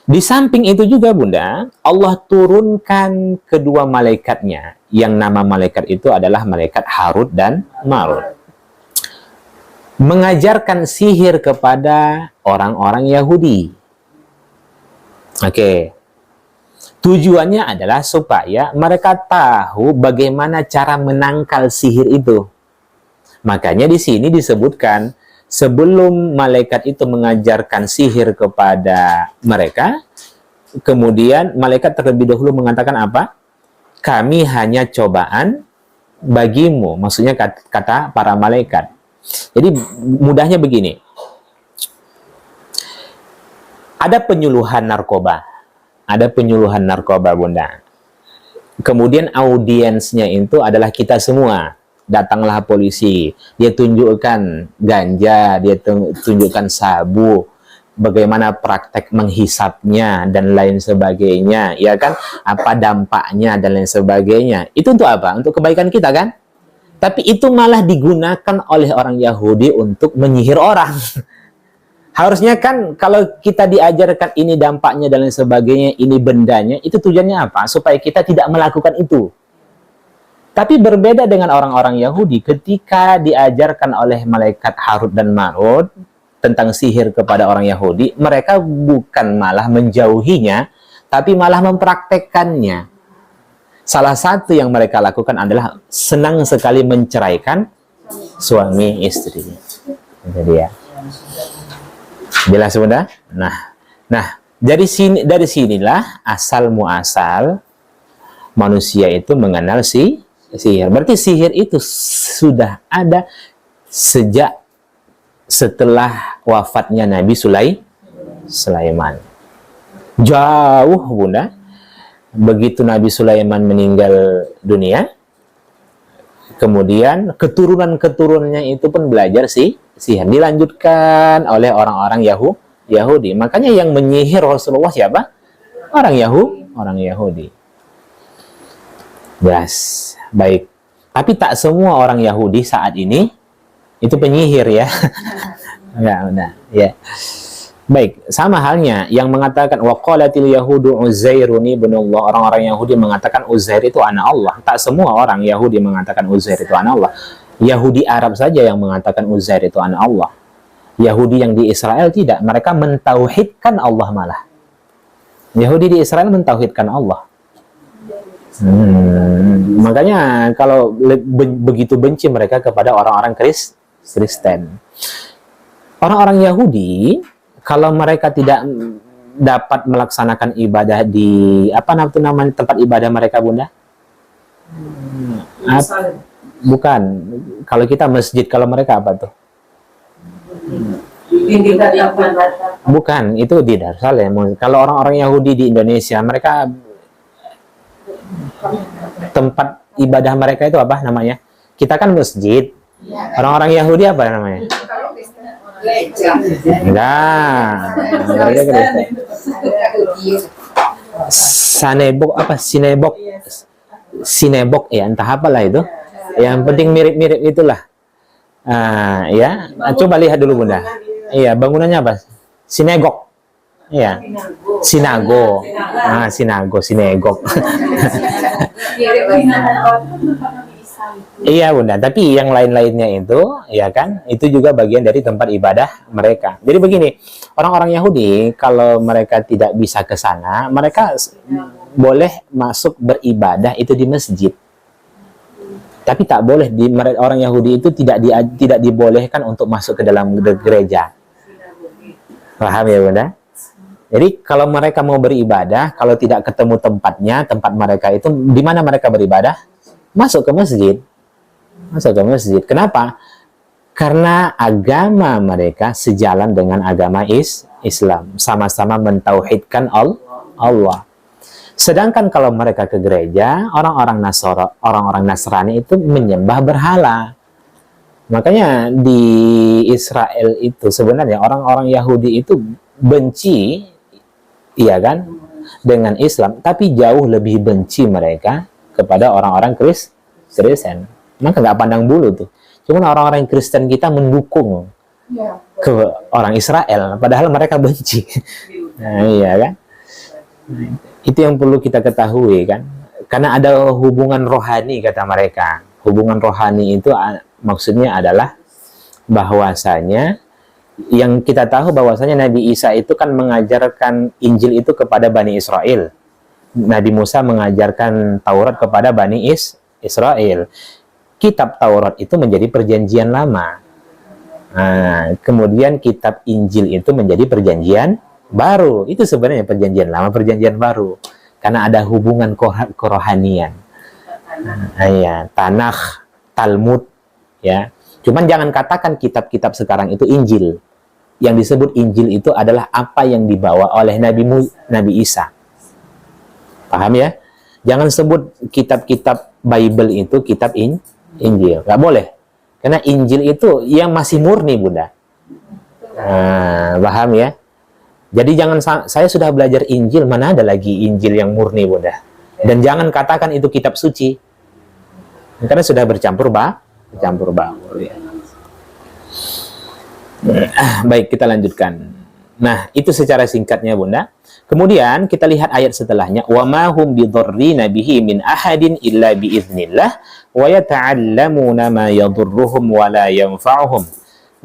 di samping itu juga, Bunda, Allah turunkan kedua malaikatnya, yang nama malaikat itu adalah malaikat Harut dan Marut, mengajarkan sihir kepada orang-orang Yahudi. Oke. Tujuannya adalah supaya mereka tahu bagaimana cara menangkal sihir itu. Makanya di sini disebutkan, sebelum malaikat itu mengajarkan sihir kepada mereka, kemudian malaikat terlebih dahulu mengatakan apa? Kami hanya cobaan bagimu. Maksudnya kata para malaikat. Jadi mudahnya begini. Ada penyuluhan narkoba. Ada penyuluhan narkoba, Bunda. Kemudian audiensnya itu adalah kita semua. Datanglah polisi, dia tunjukkan ganja, dia tunjukkan sabu, bagaimana praktek menghisapnya dan lain sebagainya, ya kan? Apa dampaknya dan lain sebagainya. Itu untuk apa? Untuk kebaikan kita, kan? Tapi itu malah digunakan oleh orang Yahudi untuk menyihir orang. Harusnya kan kalau kita diajarkan ini dampaknya dan lain sebagainya, ini bendanya, itu tujuannya apa? Supaya kita tidak melakukan itu. Tapi berbeda dengan orang-orang Yahudi, ketika diajarkan oleh malaikat Harut dan Marut tentang sihir kepada orang Yahudi, mereka bukan malah menjauhinya, tapi malah mempraktekkannya. Salah satu yang mereka lakukan adalah senang sekali menceraikan suami istrinya. Jadi ya. Jelas, Bunda? Nah, dari sinilah asal muasal manusia itu mengenal sihir. Berarti sihir itu sudah ada sejak setelah wafatnya Nabi Sulaiman. Jauh, Bunda. Begitu Nabi Sulaiman meninggal dunia, kemudian keturunan-keturunannya itu pun belajar sihir. Dilanjutkan oleh orang-orang Yahudi. Makanya yang menyihir Rasulullah siapa? Orang Yahudi. Jelas. Baik. Tapi tak semua orang Yahudi saat ini itu penyihir, ya. Enggak. Ya. Baik, sama halnya yang mengatakan waqalatil yahudu Uzairun ibnullah. Orang-orang Yahudi mengatakan Uzair itu anak Allah. Tak semua orang Yahudi mengatakan Uzair itu anak Allah. Yahudi Arab saja yang mengatakan Uzair itu anak Allah. Yahudi yang di Israel tidak. Mereka mentauhidkan Allah malah. Yahudi di Israel mentauhidkan Allah. Makanya kalau begitu benci mereka kepada orang-orang Kristen. Orang-orang Yahudi, kalau mereka tidak dapat melaksanakan ibadah di namanya tempat ibadah mereka, Bunda? Bukan. Kalau kita masjid, kalau mereka apa tuh? Bukan, itu di Darussalam. Kalau orang-orang Yahudi di Indonesia, mereka tempat ibadah mereka itu apa namanya? Kita kan masjid. Ya. Orang-orang Yahudi apa namanya? Kalau Kristen gereja. Enggak. Mereka Kristen. Sanebok apa? Sinebok ya, entah apalah itu. Yang penting mirip-mirip itulah. Ya, coba lihat dulu Bunda. Iya, bangunannya apa? Sinegok. Iya. Sinago. Sinegok. Iya Bunda, tapi yang lain-lainnya itu, ya kan, itu juga bagian dari tempat ibadah mereka. Jadi begini, orang-orang Yahudi kalau mereka tidak bisa ke sana, mereka boleh masuk beribadah itu di masjid. Tapi tak boleh orang Yahudi itu tidak dibolehkan untuk masuk ke dalam gereja. Paham ya Bunda? Jadi kalau mereka mau beribadah, kalau tidak ketemu tempatnya, tempat mereka itu di mana mereka beribadah? Masuk ke masjid. Kenapa? Karena agama mereka sejalan dengan agama Islam. Sama-sama mentauhidkan Allah. Sedangkan kalau mereka ke gereja, orang-orang Nasrani itu menyembah berhala. Makanya di Israel itu sebenarnya orang-orang Yahudi itu benci, iya kan, dengan Islam, tapi jauh lebih benci mereka kepada orang-orang Kristen. Maka nggak pandang bulu tuh. Cuma orang-orang Kristen kita mendukung ke orang Israel, padahal mereka benci. Nah, iya kan? Itu yang perlu kita ketahui kan. Karena ada hubungan rohani kata mereka. Hubungan rohani itu maksudnya adalah bahwasanya yang kita tahu bahwasanya Nabi Isa itu kan mengajarkan Injil itu kepada Bani Israel. Nabi Musa mengajarkan Taurat kepada Bani Israel. Kitab Taurat itu menjadi perjanjian lama. Nah, kemudian kitab Injil itu menjadi perjanjian baru. Itu sebenarnya perjanjian lama, perjanjian baru. Karena ada hubungan kerohanian. Nah, ya, Tanakh, Talmud, ya. Cuman jangan katakan kitab-kitab sekarang itu Injil. Yang disebut Injil itu adalah apa yang dibawa oleh Nabi Isa. Paham ya? Jangan sebut kitab-kitab Bible itu kitab Injil. Nggak boleh. Karena Injil itu yang masih murni, Bunda. Paham ya? Jadi jangan, saya sudah belajar Injil, mana ada lagi Injil yang murni, Bunda. Dan jangan katakan itu kitab suci. Karena sudah bercampur baur. Ya. Baik, kita lanjutkan. Nah, itu secara singkatnya, Bunda. Kemudian kita lihat ayat setelahnya, wa ma hum bidzarrina bihi min ahadin illa biiznillah wa yata'allamuna ma yadurruhum wa la yanfa'uhum.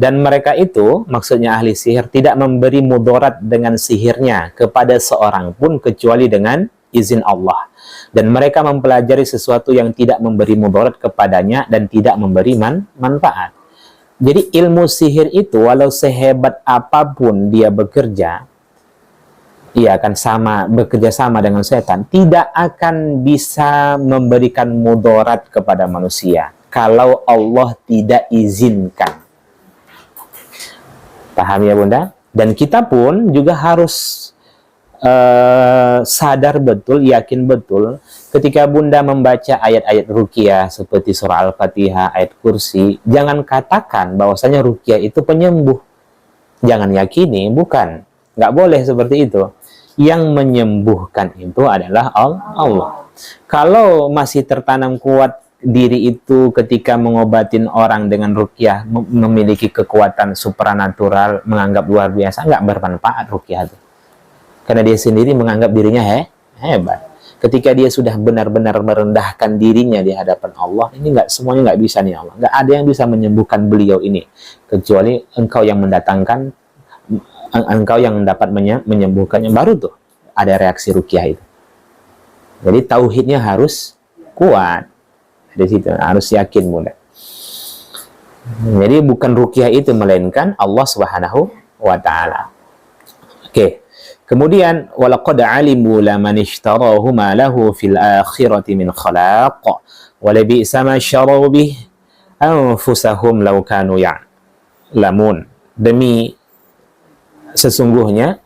Dan mereka itu, maksudnya ahli sihir, tidak memberi mudarat dengan sihirnya kepada seorang pun kecuali dengan izin Allah. Dan mereka mempelajari sesuatu yang tidak memberi mudarat kepadanya dan tidak memberi manfaat. Jadi ilmu sihir itu walau sehebat apapun dia bekerja, ia akan bekerja sama dengan setan, tidak akan bisa memberikan mudarat kepada manusia kalau Allah tidak izinkan. Paham ya Bunda? Dan kita pun juga harus sadar betul, yakin betul ketika Bunda membaca ayat-ayat ruqyah seperti surah Al-Fatihah, ayat kursi, jangan katakan bahwasanya ruqyah itu penyembuh. Jangan yakini, bukan. Nggak boleh seperti itu. Yang menyembuhkan itu adalah Allah. Kalau masih tertanam kuat diri itu ketika mengobatin orang dengan ruqyah, memiliki kekuatan supranatural, menganggap luar biasa, nggak bermanfaat ruqyah itu. Karena dia sendiri menganggap dirinya hebat. Ketika dia sudah benar-benar merendahkan dirinya di hadapan Allah, ini semuanya nggak bisa nih Allah. Nggak ada yang bisa menyembuhkan beliau ini. Kecuali engkau yang mendatangkan, engkau yang dapat menyembuhkannya. Baru tuh ada reaksi ruqyah itu. Jadi tauhidnya harus kuat. Di situ harus yakin Bunda. Jadi bukan ruqyah itu melainkan Allah Subhanahu wa taala. Oke. Kemudian walaqad alimu laman ishtarahu ma lahu fil akhirati min khalaq wa la bi'sa ma syaraw bih anfusahum law kanu ya'lamun. Demi sesungguhnya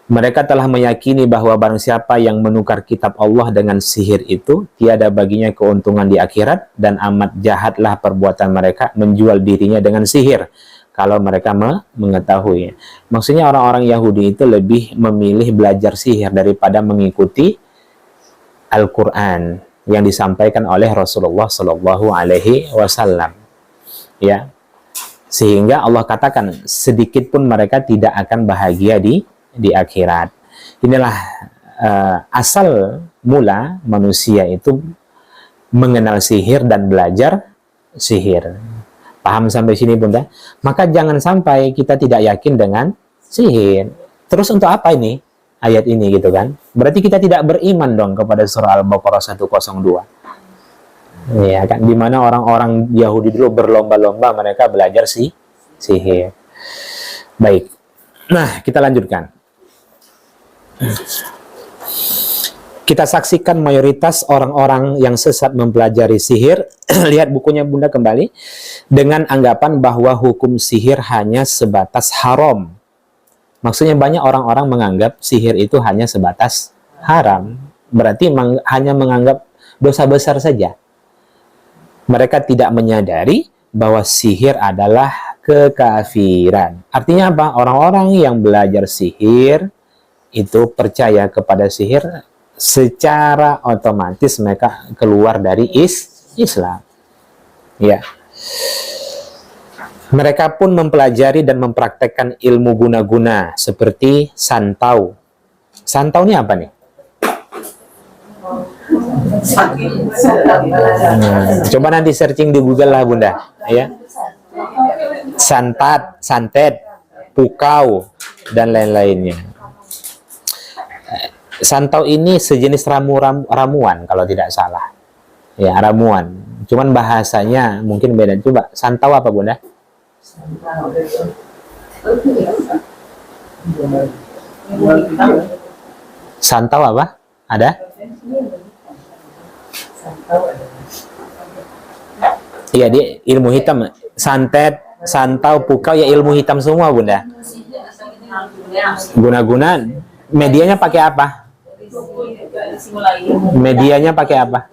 Mereka telah meyakini bahwa barang siapa yang menukar kitab Allah dengan sihir itu, tiada baginya keuntungan di akhirat, dan amat jahatlah perbuatan mereka menjual dirinya dengan sihir, kalau mereka mengetahui. Maksudnya orang-orang Yahudi itu lebih memilih belajar sihir daripada mengikuti Al-Quran yang disampaikan oleh Rasulullah Shallallahu Alaihi Wasallam. Ya, sehingga Allah katakan sedikit pun mereka tidak akan bahagia di akhirat. Inilah asal mula manusia itu mengenal sihir dan belajar sihir. Paham sampai sini, Bunda? Maka jangan sampai kita tidak yakin dengan sihir. Terus untuk apa ini ayat ini gitu kan? Berarti kita tidak beriman dong kepada surah Al-Baqarah 102. Ya kan, di mana orang-orang Yahudi dulu berlomba-lomba mereka belajar sihir. Baik. Nah, kita lanjutkan. Kita saksikan mayoritas orang-orang yang sesat mempelajari sihir. Lihat bukunya Bunda kembali. Dengan anggapan bahwa hukum sihir hanya sebatas haram. Maksudnya banyak orang-orang menganggap sihir itu hanya sebatas haram. Berarti hanya menganggap dosa besar saja. Mereka tidak menyadari bahwa sihir adalah kekafiran. Artinya apa? Orang-orang yang belajar sihir itu percaya kepada sihir, secara otomatis mereka keluar dari Islam. Ya. Mereka pun mempelajari dan mempraktekkan ilmu guna-guna seperti santau. Santau ini apa nih? Coba nanti searching di Google lah Bunda, ya. Santet, pukau, dan lain-lainnya. Santau ini sejenis ramuan kalau tidak salah. Ya, ramuan. Cuman bahasanya mungkin beda. Coba, santau apa Bunda? Santau apa? Ada? Iya, dia ilmu hitam. Santet, santau, pukau, ya ilmu hitam semua Bunda. Guna-guna, medianya pakai apa? Medianya pakai apa?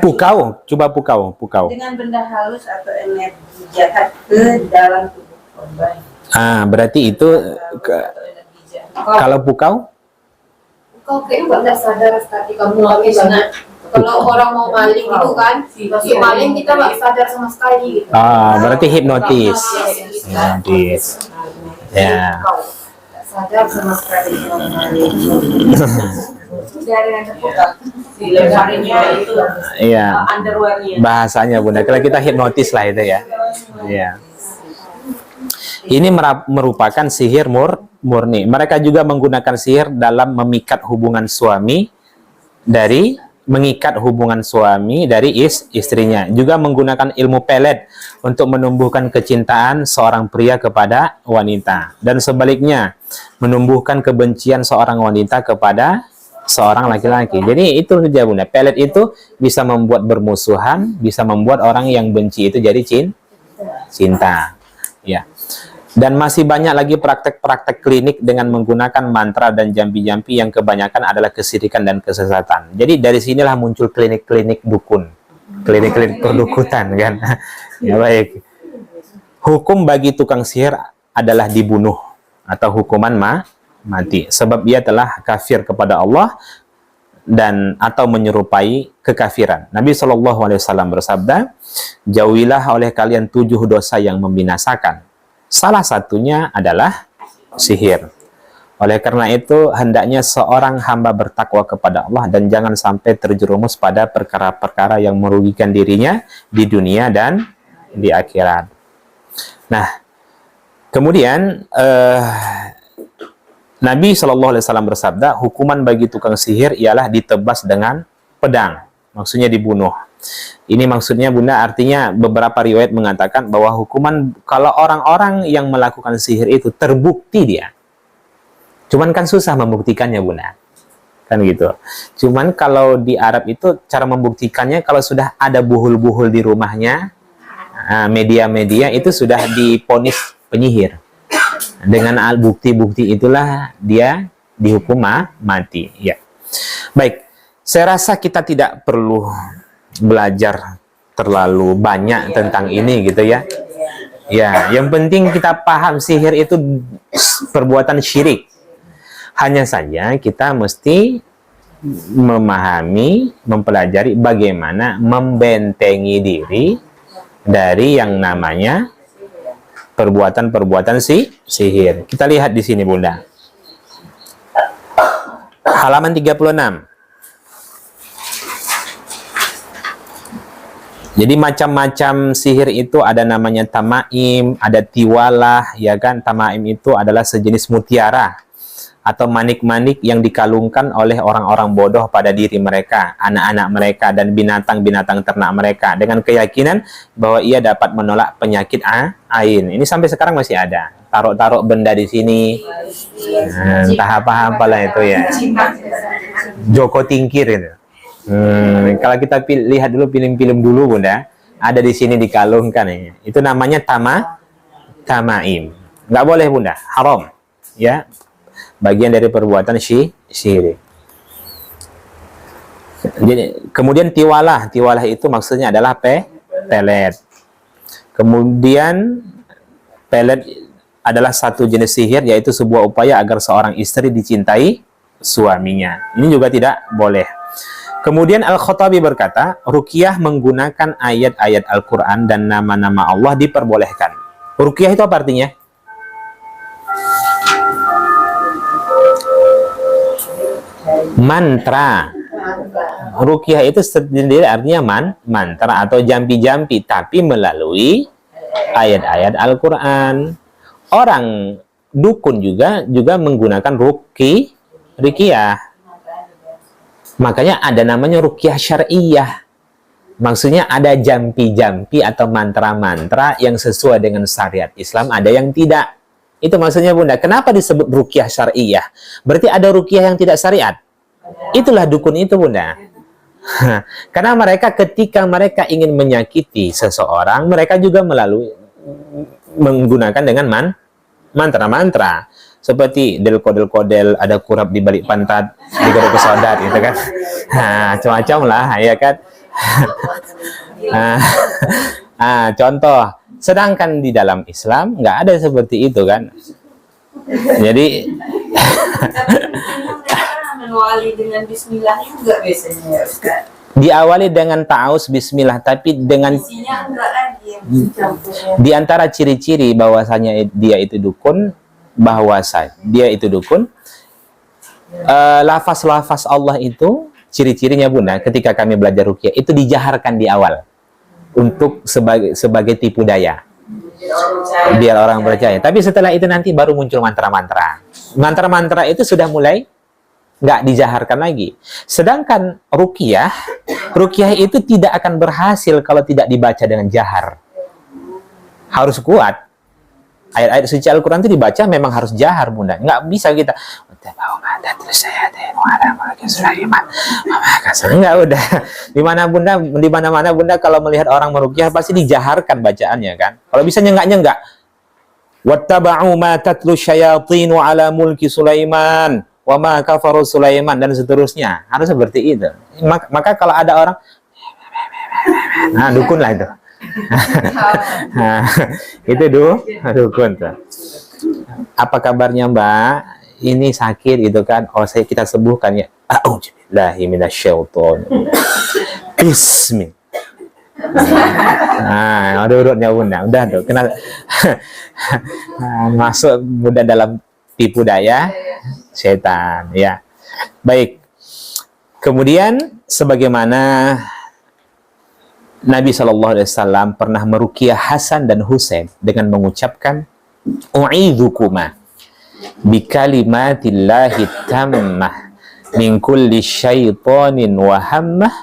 Pukau, coba pukau. Dengan benda halus atau energi jahat ke dalam tubuh korban. Berarti itu kalau pukau? Kau kayak nggak sadar tadi kamu pakai banget. Kalau orang mau maling gitu kan, si maling kita nggak sadar sama sekali gitu. Berarti hipnotis. Hipnotis. Ya. Sadar sama sekali. Iya. Bahasanya Bunda. Kalau kita hipnotis lah itu ya. Iya. Ini merupakan sihir murni. Mereka juga menggunakan sihir dalam mengikat hubungan suami dari istrinya. Juga menggunakan ilmu pelet untuk menumbuhkan kecintaan seorang pria kepada wanita. Dan sebaliknya, menumbuhkan kebencian seorang wanita kepada seorang laki-laki. Jadi itu saja Bunda. Pelet itu bisa membuat bermusuhan, bisa membuat orang yang benci itu jadi cinta. Ya. Dan masih banyak lagi praktek-praktek klinik dengan menggunakan mantra dan jampi-jampi yang kebanyakan adalah kesirikan dan kesesatan. Jadi dari sinilah muncul klinik-klinik dukun, klinik-klinik perdukutan kan. Ya baik. Hukum bagi tukang sihir adalah dibunuh atau hukuman mati, sebab ia telah kafir kepada Allah dan atau menyerupai kekafiran. Nabi SAW bersabda, jauhilah oleh kalian 7 dosa yang membinasakan. Salah satunya adalah sihir. Oleh karena itu, hendaknya seorang hamba bertakwa kepada Allah dan jangan sampai terjerumus pada perkara-perkara yang merugikan dirinya di dunia dan di akhirat. Nah, kemudian Nabi SAW bersabda, hukuman bagi tukang sihir ialah ditebas dengan pedang. Maksudnya dibunuh. Ini maksudnya Bunda, artinya beberapa riwayat mengatakan bahwa hukuman kalau orang-orang yang melakukan sihir itu terbukti dia. Cuman kan susah membuktikannya Bunda. Kan gitu. Cuman kalau di Arab itu cara membuktikannya kalau sudah ada buhul-buhul di rumahnya, media-media itu sudah diponis penyihir. Dengan bukti-bukti itulah dia dihukum mati. Ya. Baik, saya rasa kita tidak perlu belajar terlalu banyak tentang ini gitu ya. Ya, yang penting kita paham sihir itu perbuatan syirik. Hanya saja kita mesti memahami, mempelajari bagaimana membentengi diri dari yang namanya perbuatan-perbuatan sihir. Kita lihat di sini, Bunda. Halaman 36. Jadi macam-macam sihir itu ada namanya tamaim, ada tiwalah, ya kan? Tamaim itu adalah sejenis mutiara atau manik-manik yang dikalungkan oleh orang-orang bodoh pada diri mereka, anak-anak mereka, dan binatang-binatang ternak mereka dengan keyakinan bahwa ia dapat menolak penyakit ain. Ini sampai sekarang masih ada. Taruh-taruh benda di sini. Entah apa-apalah itu ya. Joko Tingkir itu. Kalau kita lihat dulu film-film dulu, Bunda, ada di sini dikalungkan ya. Itu namanya tamaim. Nggak boleh, Bunda, haram. Ya, bagian dari perbuatan syirik. Jadi, kemudian tiwalah itu maksudnya adalah pelet. Kemudian pelet adalah satu jenis sihir, yaitu sebuah upaya agar seorang istri dicintai suaminya. Ini juga tidak boleh. Kemudian Al-Khattabi berkata, ruqyah menggunakan ayat-ayat Al-Quran dan nama-nama Allah diperbolehkan. Ruqyah itu apa artinya? Mantra. Ruqyah itu sendiri artinya mantra atau jampi-jampi, tapi melalui ayat-ayat Al-Quran. Orang dukun juga menggunakan ruqyah. Makanya ada namanya ruqyah syar'iyah. Maksudnya ada jampi-jampi atau mantra-mantra yang sesuai dengan syariat Islam, ada yang tidak. Itu maksudnya, Bunda. Kenapa disebut ruqyah syar'iyah? Berarti ada ruqyah yang tidak syariat. Itulah dukun itu, Bunda. Karena mereka ketika mereka ingin menyakiti seseorang, mereka juga menggunakan dengan mantra-mantra. Seperti delko-delkodel, ada kurap di balik pantat, digoreng ke sodat, gitu kan. Macam-macam lah, ya kan. Contoh. Sedangkan di dalam Islam nggak ada seperti itu kan. Jadi Diawali dengan bismillah juga biasanya, Ustaz. Diawali dengan ta'awuz bismillah, tapi dengan Isinya enggak lagi yang campurnya. di antara ciri-ciri bahwasanya dia itu dukun, lafaz-lafaz Allah itu ciri-cirinya, Bunda, ketika kami belajar ruqyah itu dijaharkan di awal untuk sebagai tipu daya biar orang percaya. Tapi setelah itu nanti baru muncul mantra-mantra. Mantra-mantra itu sudah mulai nggak dijaharkan lagi. Sedangkan ruqyah itu tidak akan berhasil kalau tidak dibaca dengan jahar. Harus kuat. Ayat-ayat suci Al-Quran itu dibaca memang harus jahar, Bunda. Nggak bisa kita nggak, udah. Di mana-mana Bunda kalau melihat orang meruqyah pasti dijaharkan bacaannya kan. Kalau bisa nyenggak. Wattaba'u ma tatlu syayatinu ala mulki Sulaiman wa ma kafaru Sulaiman, dan seterusnya. Harus seperti itu. Maka kalau ada orang dukun lah itu. Itu dukun tuh. Apa kabarnya, Mbak? Ini sakit gitu kan. Kita sembuhkan ya. A'udzubillahi minasyaitonir Bismillah. Ada urutnya, Bunda. Udah tuh. Kena masuk Bunda dalam tipu daya setan ya. Baik. Kemudian sebagaimana Nabi SAW pernah meruqyah Hasan dan Husain dengan mengucapkan u'idhukuma bikalimatillahi tammah min kulli syaitanin wa hammah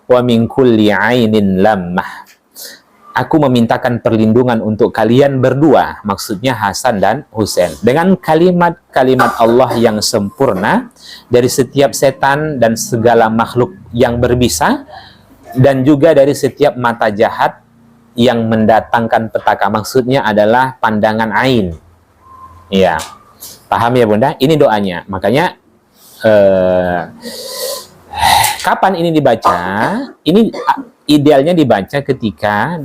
wa min kulli ainin lammah. Aku memintakan perlindungan untuk kalian berdua, maksudnya Hasan dan Husain, dengan kalimat-kalimat Allah yang sempurna dari setiap setan dan segala makhluk yang berbisa, dan juga dari setiap mata jahat yang mendatangkan petaka. Maksudnya adalah pandangan ain. Iya. Paham ya Bunda? Ini doanya. Makanya kapan ini dibaca? Ini idealnya dibaca ketika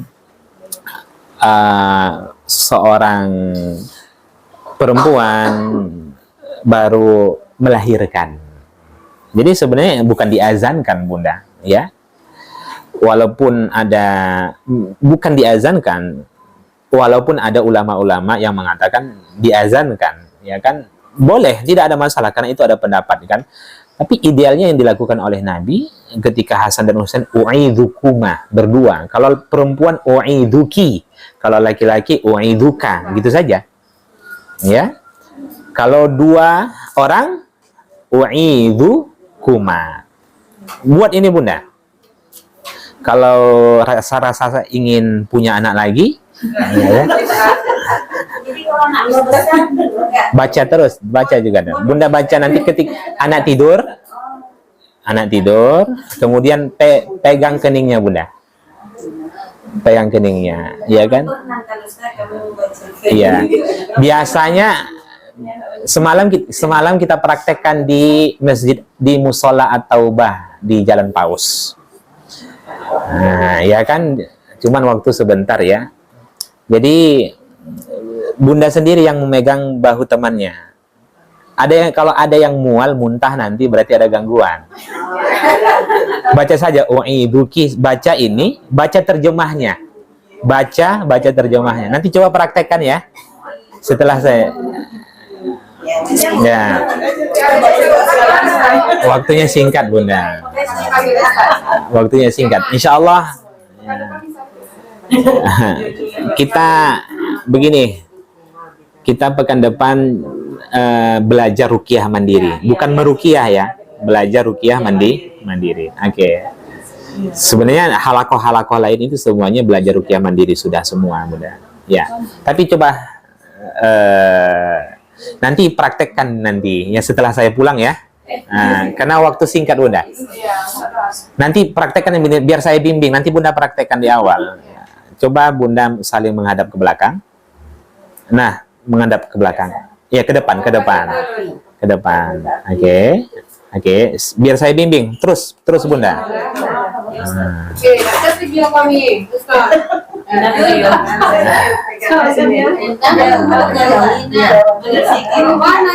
seorang perempuan baru melahirkan. Jadi sebenarnya bukan diazankan Bunda, ya. Walaupun ada, bukan diazankan, walaupun ada ulama-ulama yang mengatakan diazankan, ya kan, boleh, tidak ada masalah karena itu ada pendapat kan. Tapi idealnya yang dilakukan oleh Nabi ketika Hasan dan Husain, u'idzukumah, berdua. Kalau perempuan u'idzuki, kalau laki-laki u'idzuka, gitu saja. Ya. Kalau dua orang u'idzukumah. Buat ini Bunda. Kalau rasa-rasa ingin punya anak lagi, ya, baca terus, baca juga. Bunda baca nanti ketika anak tidur, kemudian pegang keningnya Bunda, pegang keningnya, ya kan? Iya. Biasanya semalam kita praktekkan di masjid di Musola At-Taubah di Jalan Paus. Nah, ya kan, cuman waktu sebentar ya. Jadi Bunda sendiri yang memegang bahu temannya. Kalau ada yang mual, muntah nanti berarti ada gangguan. Baca saja u'iduki, baca ini, baca terjemahnya. Baca terjemahnya. Nanti coba praktekkan ya. Setelah saya ya. Waktunya singkat Bunda. Waktunya singkat. Insya Allah kita begini. Kita pekan depan belajar ruqyah mandiri. Bukan meruqyah ya. Belajar ruqyah mandiri. Oke. Sebenarnya halakoh-halakoh lain itu semuanya belajar ruqyah mandiri sudah semua Bunda. Ya. Tapi coba nanti praktekkan nanti ya setelah saya pulang ya. Karena waktu singkat Bunda. Nanti praktekkan biar saya bimbing. Nanti Bunda praktekkan di awal. Coba Bunda saling menghadap ke belakang. Nah, menghadap ke belakang. Ya, ke depan. Oke. Biar saya bimbing. Terus Bunda. Oke, ada video kami, Ustaz. Mana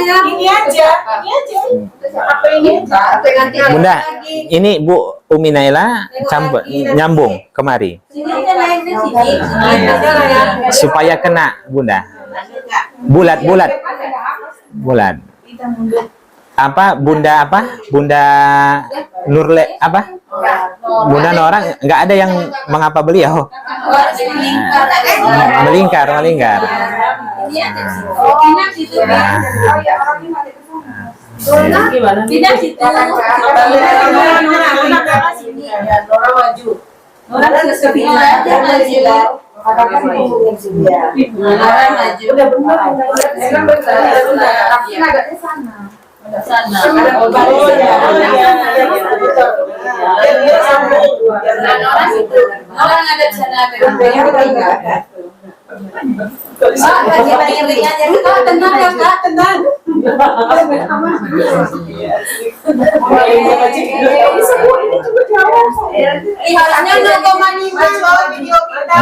ya? Ini aja. Apa ini? Bunda, ini Bu Umi Naila nyambung kemari. Supaya kena Bunda. Bulat. Apa Bunda Nurle apa? Bunda Nora nggak ada yang mengapa beliau. Melingkar.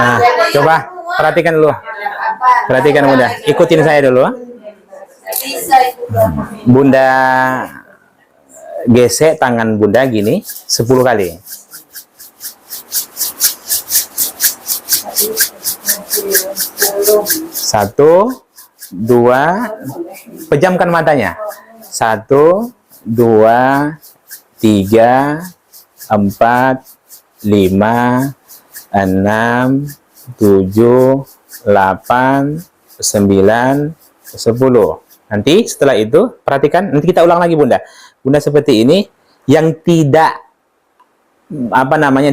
Nah, coba perhatikan dulu. Perhatikan Bunda. Ikutin saya dulu. Bunda gesek tangan Bunda gini 10 kali. Satu, dua, pejamkan matanya. 1, 2, 3, 4, 5, 6, 7, 8, 9, 10. Nanti setelah itu perhatikan, nanti kita ulang lagi Bunda. Bunda seperti ini, yang tidak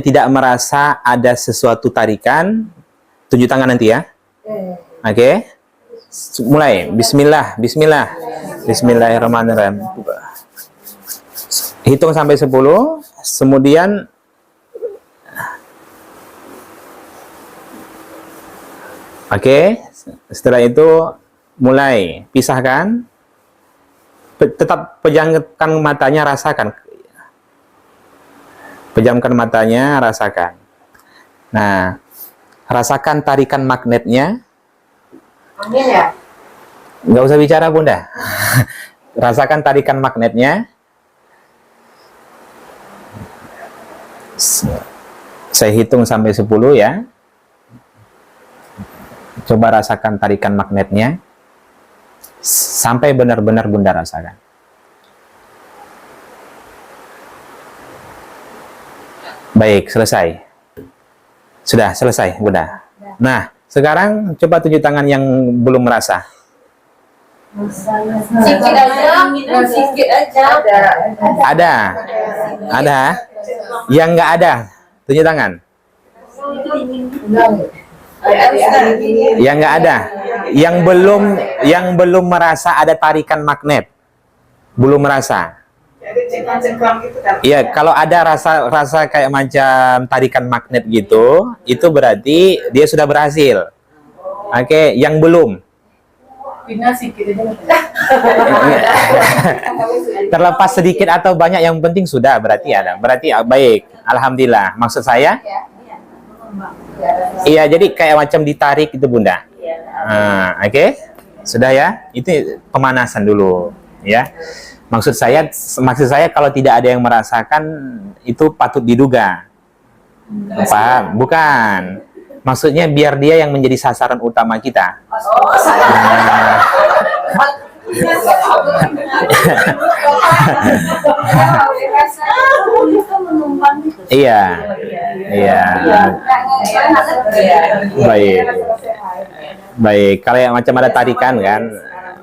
tidak merasa ada sesuatu tarikan, tunjuk tangan nanti ya. Oke. Mulai. Bismillahirrahmanirrahim. Hitung sampai 10, kemudian oke. Setelah itu Mulai, pisahkan. Tetap pejamkan matanya, rasakan. Pejamkan matanya, rasakan. Nah, rasakan tarikan magnetnya. Amin ya. Nggak usah bicara, Bunda. Rasakan tarikan magnetnya. Saya hitung sampai 10 ya. Coba rasakan tarikan magnetnya. Sampai benar-benar Bunda rasakan. Baik, selesai. Sudah selesai, Bunda. Nah, sekarang coba tunjuk tangan yang belum merasa. Sikit aja. Sikit aja. Ada? Ada? Yang nggak ada? Tunjuk tangan. Yang nggak ada? Yang belum merasa ada tarikan magnet? Belum merasa? Iya, kalau ada rasa kayak macam tarikan magnet gitu, itu berarti dia sudah berhasil. Oke, yang belum. Terlepas sedikit atau banyak, yang penting sudah, berarti ada. Berarti baik, alhamdulillah. Maksud saya? Iya, jadi kayak macam ditarik itu, Bunda. Oke, sudah ya. Itu pemanasan dulu, ya. Maksud saya kalau tidak ada yang merasakan itu patut diduga. Paham? Bukan. Maksudnya biar dia yang menjadi sasaran utama kita. Iya. Iya. Baik. Baik, kalau yang macam ada tarikan kan,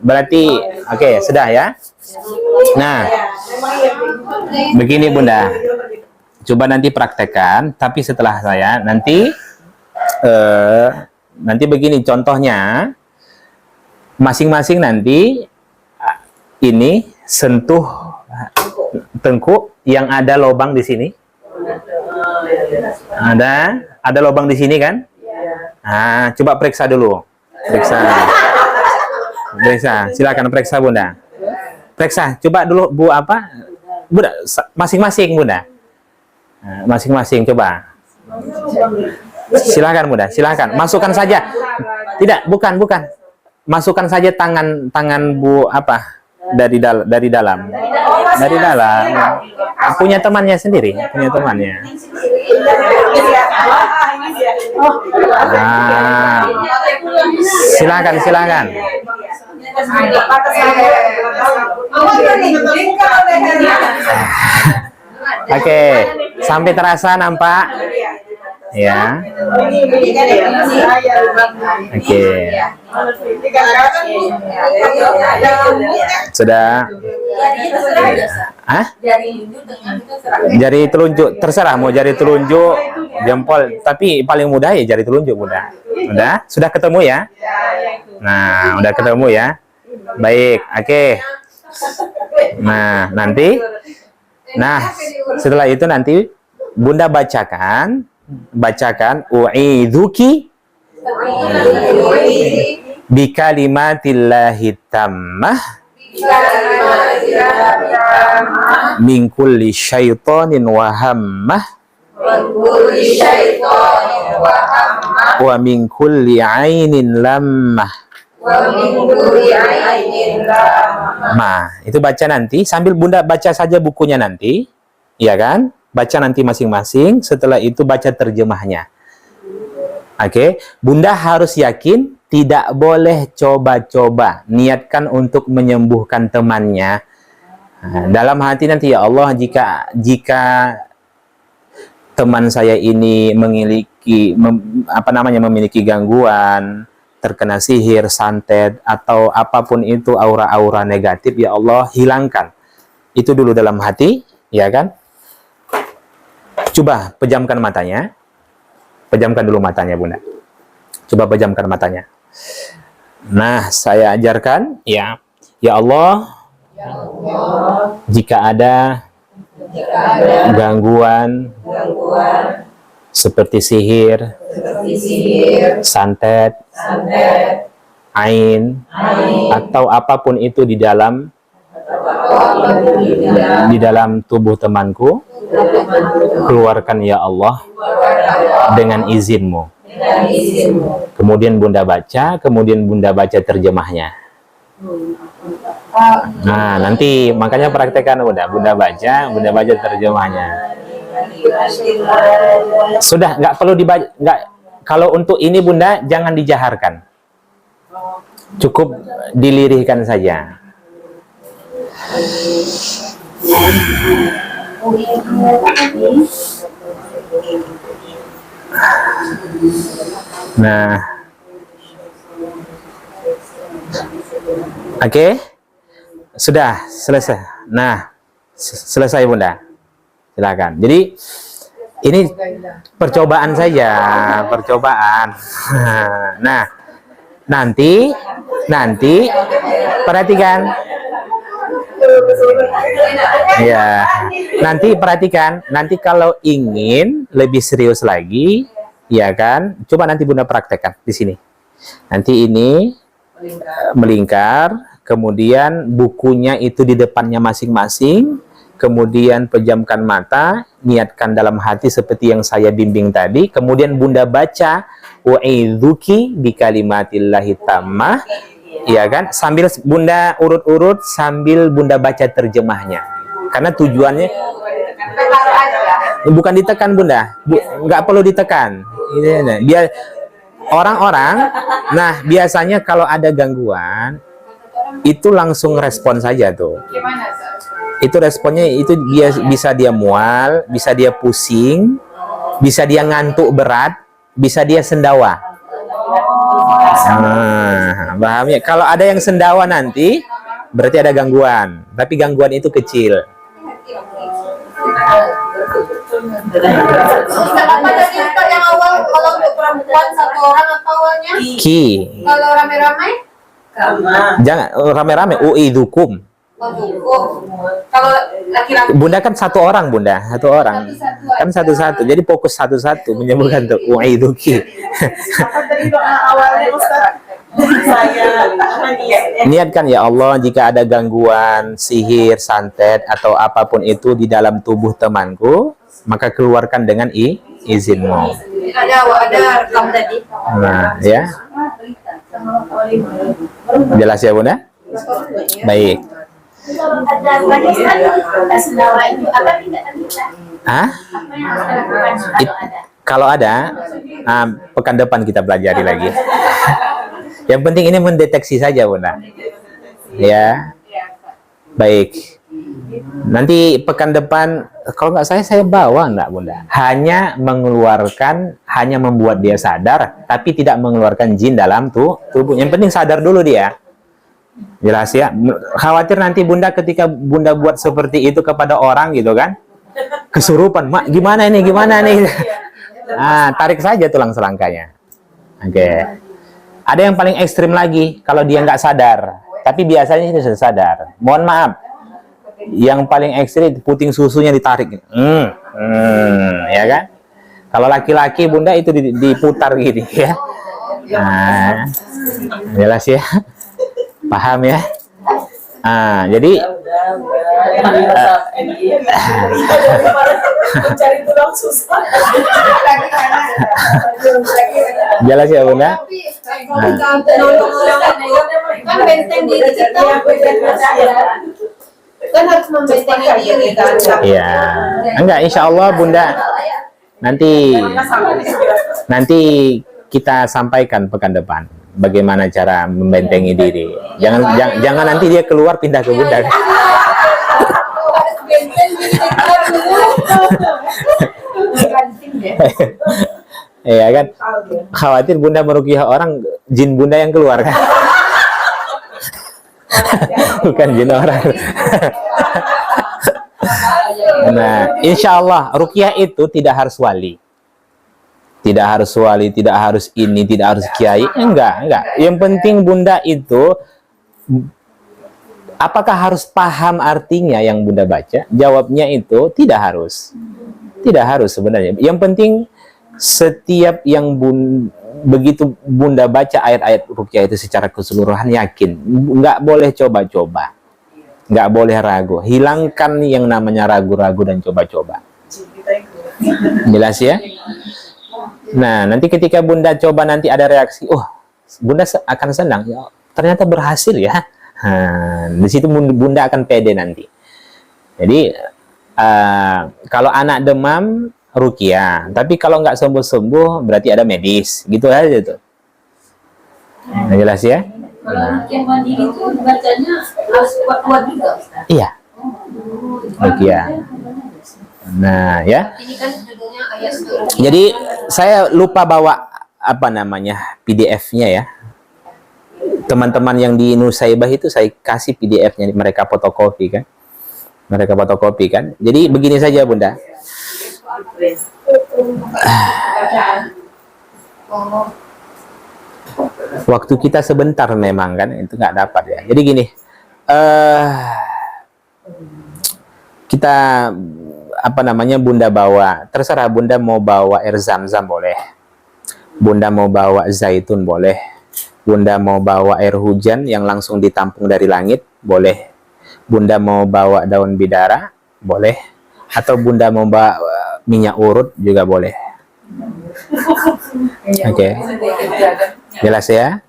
berarti oke, sudah ya. Nah, begini Bunda. Coba nanti praktekkan, tapi setelah saya nanti begini contohnya, masing-masing nanti ini sentuh tengkuk yang ada lubang di sini. Ada lubang di sini kan? Nah, coba periksa dulu. Periksa. Silakan periksa Bunda. Periksa. Coba dulu Bu Bunda, masing-masing Bunda. Nah, masing-masing coba. Silakan Bunda, silakan. Masukkan saja. Tidak, bukan. Masukkan saja tangan Bu dari dalam. Dari dalam. Punya temannya sendiri, punya temannya. Nah, silakan. Oke, sampai terasa nampak? Ya. Oke. Sudah. Jari telunjuk terserah, mau jari telunjuk, jempol, tapi paling mudah ya jari telunjuk Bunda. Sudah ketemu ya? Nah, udah ketemu ya. Baik, oke. Nah, setelah itu nanti Bunda bacakan u'idzuki bi kalimatillahi tammah min kulli syaitonin wa hammah wa min kulli ainin lammah. Nah, itu baca nanti sambil Bunda baca saja bukunya nanti, ya kan? Baca nanti masing-masing, setelah itu baca terjemahnya. Oke, Bunda harus yakin, tidak boleh coba-coba. Niatkan untuk menyembuhkan temannya. Nah, dalam hati nanti, ya Allah, jika teman saya ini memiliki gangguan, terkena sihir, santet, atau apapun itu aura-aura negatif, ya Allah, hilangkan. Itu dulu dalam hati, ya kan? Coba pejamkan matanya. Pejamkan dulu matanya, Bunda. Coba pejamkan matanya. Nah, saya ajarkan, ya. Ya Allah, jika ada gangguan seperti sihir, santet, ain, atau apapun itu di dalam tubuh temanku, keluarkan ya Allah dengan izinmu. Kemudian Bunda baca, kemudian Bunda baca terjemahnya. Nah, nanti makanya praktekkan Bunda baca terjemahnya. Sudah, nggak perlu dibaca, nggak. Kalau untuk ini Bunda jangan dijaharkan, cukup dilirihkan saja. Nah, oke, sudah selesai. Nah, selesai Bunda, silakan. Jadi ini percobaan saja, percobaan. Nah, nanti perhatikan. Ya, nanti perhatikan. Nanti kalau ingin lebih serius lagi, ya kan? Coba nanti Bunda praktekkan di sini. Nanti ini melingkar, kemudian bukunya itu di depannya masing-masing, kemudian pejamkan mata, niatkan dalam hati seperti yang saya bimbing tadi, kemudian Bunda baca wa'idzuki bi kalimatillahi tammah, ya kan? Sambil Bunda urut-urut, sambil Bunda baca terjemahnya. Karena tujuannya bukan ditekan Bunda, nggak perlu ditekan. Biar orang-orang, nah biasanya kalau ada gangguan itu langsung respon saja tuh. Itu responnya itu bisa dia mual, bisa dia pusing, bisa dia ngantuk berat, bisa dia sendawa. Nah, paham ya? Kalau ada yang sendawa nanti berarti ada gangguan, tapi gangguan itu kecil. Apa tadi Ustaz yang awal kalau untuk perempuan satu orang apa awalnya? Ki. Kalau rame-rame? Jangan rame-rame. Uidzukum. Kalau laki-laki Bunda kan satu orang Bunda, satu orang. Kan satu-satu. Jadi fokus satu-satu menyebutkan tuh uidzuki. Apa tadi doa awalnya Ustaz? Niatkan ya Allah, jika ada gangguan sihir, santet atau apapun itu di dalam tubuh temanku, maka keluarkan dengan izinmu. ada rekam tadi. Nah, ya. Jelas ya Bunda? Baik. Hah? Kalau ada, pekan depan kita pelajari lagi. Yang penting ini mendeteksi saja Bunda. Ya. Baik. Nanti pekan depan, kalau nggak saya bawa nggak Bunda? Hanya membuat dia sadar, tapi tidak mengeluarkan jin dalam tubuh. Yang penting sadar dulu dia. Jelas ya? Khawatir nanti Bunda ketika Bunda buat seperti itu kepada orang gitu kan? Kesurupan, Mak, gimana nih? Tarik saja tulang selangkanya. Oke. Ada yang paling ekstrim lagi, kalau dia nggak sadar. Tapi biasanya dia sudah sadar. Mohon maaf. Yang paling ekstrim puting susunya ditarik. Ya kan? Kalau laki-laki Bunda itu diputar gitu ya. Nah, jelas ya. Paham ya? Jadi Mencari tulang susah. jelas ya Bunda? Kan benteng diri kita. Kan harus membentengi diri kan. Iya. Enggak, insya Allah Bunda nanti kita sampaikan pekan depan bagaimana cara membentengi diri. Jangan nanti dia keluar pindah ke Bunda. Iya kan? Khawatir Bunda meruqyah orang, jin Bunda yang keluar kan? Bukan jin orang. Nah, insya Allah ruqyah itu tidak harus wali. Tidak harus wali, tidak harus ini, tidak harus kiai. Enggak. Yang penting Bunda itu, apakah harus paham artinya yang Bunda baca? Jawabnya itu tidak harus. Tidak harus sebenarnya. Yang penting setiap yang begitu Bunda baca ayat-ayat ruqyah itu secara keseluruhan, yakin, nggak boleh coba-coba, nggak boleh ragu, hilangkan yang namanya ragu-ragu dan coba-coba. Jelas ya? Nah, nanti ketika Bunda coba nanti ada reaksi, oh, Bunda akan senang, ya, ternyata berhasil ya. Nah, di situ Bunda akan pede nanti. Jadi kalau anak demam ruqyah, tapi kalau nggak sembuh-sembuh berarti ada medis, gitu aja tuh. Nah, jelas ya? Kalau ruqyah mandiri itu bacanya harus kuat-kuat juga, Ustaz. Iya. Ruqyah. Nah, ya. Ini kan judulnya ayat suci. Jadi saya lupa bawa apa namanya PDF-nya ya. Teman-teman yang di Nusaibah itu saya kasih PDF-nya, mereka fotokopi kan. Mereka fotokopi kan. Jadi begini saja Bunda. Waktu kita sebentar memang kan, itu nggak dapat ya. Jadi gini, kita apa namanya Bunda bawa, terserah Bunda mau bawa air zam-zam boleh, Bunda mau bawa zaitun boleh, Bunda mau bawa air hujan yang langsung ditampung dari langit boleh, Bunda mau bawa daun bidara boleh, atau Bunda mau bawa minyak urut juga boleh. Oke. Jelas ya?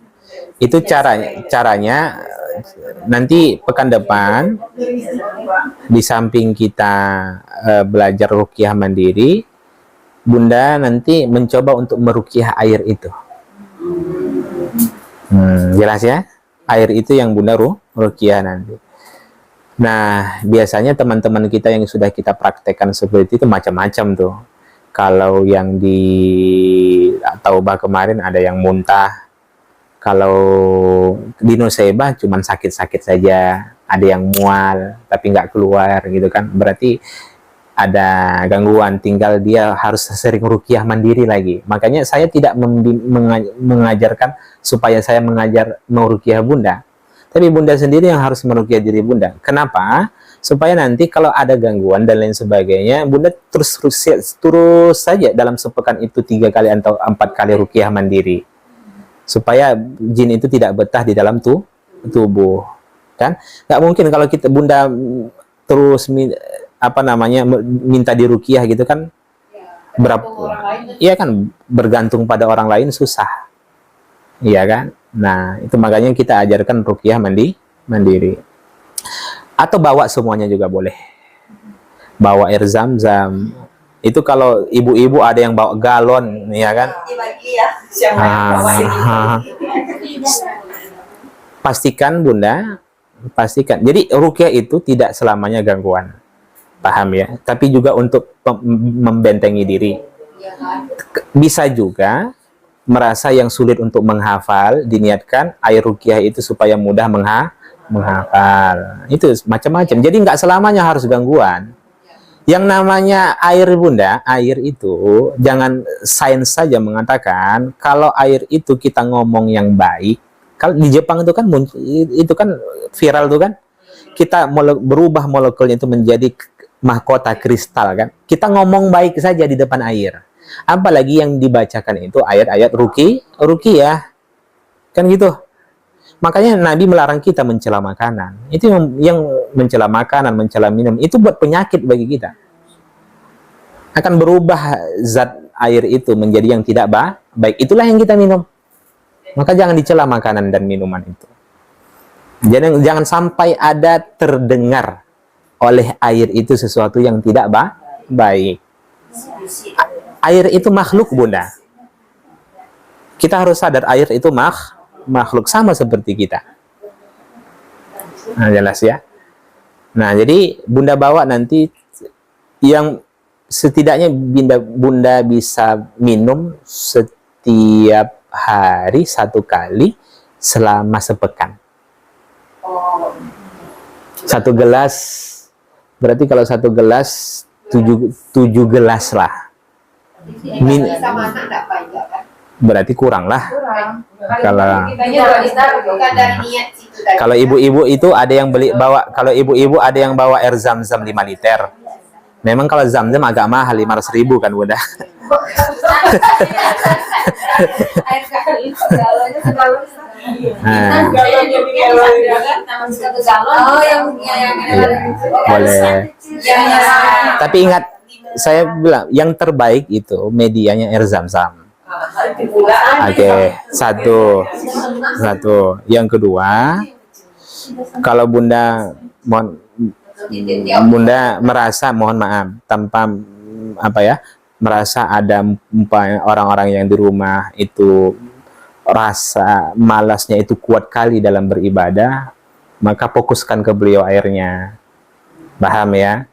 Itu caranya nanti pekan depan di samping kita belajar ruqyah mandiri, Bunda nanti mencoba untuk meruqyah air itu. Jelas ya? Air itu yang Bunda ruqyah nanti. Nah, biasanya teman-teman kita yang sudah kita praktekkan seperti itu macam-macam tuh. Kalau yang di Taubah kemarin ada yang muntah. Kalau di Nusaibah cuma sakit-sakit saja, ada yang mual tapi nggak keluar gitu kan. Berarti ada gangguan, tinggal dia harus sering ruqyah mandiri lagi. Makanya saya tidak mengajarkan supaya saya mengajar meruqyah Bunda. Tapi Bunda sendiri yang harus meruqyah diri Bunda. Kenapa? Supaya nanti kalau ada gangguan dan lain sebagainya, Bunda terus saja dalam sepekan itu 3 kali atau 4 kali ruqyah mandiri. Supaya jin itu tidak betah di dalam tubuh. Kan? Nggak mungkin kalau kita Bunda terus minta diruqyah gitu kan, berapa? Iya kan, bergantung pada orang lain susah. Iya kan? Nah, itu makanya kita ajarkan ruqyah mandiri. Atau bawa semuanya juga boleh. Bawa air zam-zam. Itu kalau ibu-ibu ada yang bawa galon, ya kan? Pastikan Bunda, pastikan. Jadi ruqyah itu tidak selamanya gangguan. Paham ya? Tapi juga untuk membentengi diri. Bisa juga merasa yang sulit untuk menghafal, diniatkan air ruqyah itu supaya mudah menghafal. Itu macam-macam. Jadi nggak selamanya harus gangguan. Yang namanya air Bunda, air itu jangan sains saja mengatakan kalau air itu kita ngomong yang baik. Kalau di Jepang itu kan viral tuh kan, kita berubah molekulnya itu menjadi mahkota kristal kan. Kita ngomong baik saja di depan air. Apalagi yang dibacakan itu ayat-ayat ruqyah. Kan gitu. Makanya Nabi melarang kita mencela makanan. Itu yang mencela makanan, mencela minum, itu buat penyakit bagi kita. Akan berubah zat air itu menjadi yang tidak baik. Itulah yang kita minum. Maka jangan dicela makanan dan minuman itu. Jangan sampai ada terdengar oleh air itu sesuatu yang tidak baik. Air itu makhluk Bunda. Kita harus sadar air itu makhluk sama seperti kita. Nah, jelas ya. Nah, jadi Bunda bawa nanti yang setidaknya Bunda bisa minum setiap hari 1 kali selama sepekan. 1 gelas, berarti kalau 1 gelas 7 gelas lah. Sama anak enggak banyak kan? Berarti kurang lah. Kalau ibu-ibu itu ada yang bawa air zam-zam 5 liter. Memang kalau Zam-Zam agak mahal 500.000 kan Bunda. Air galonnya segalon. Nah, Saya jadi kan taman satu galon. Oh, yang boleh. Ya. Tapi ingat, saya bilang yang terbaik itu medianya air Zam-Zam. Oke, satu. Yang kedua, kalau Bunda merasa, mohon maaf, tanpa merasa ada orang-orang yang di rumah itu rasa malasnya itu kuat kali dalam beribadah, maka fokuskan ke beliau airnya. Paham ya?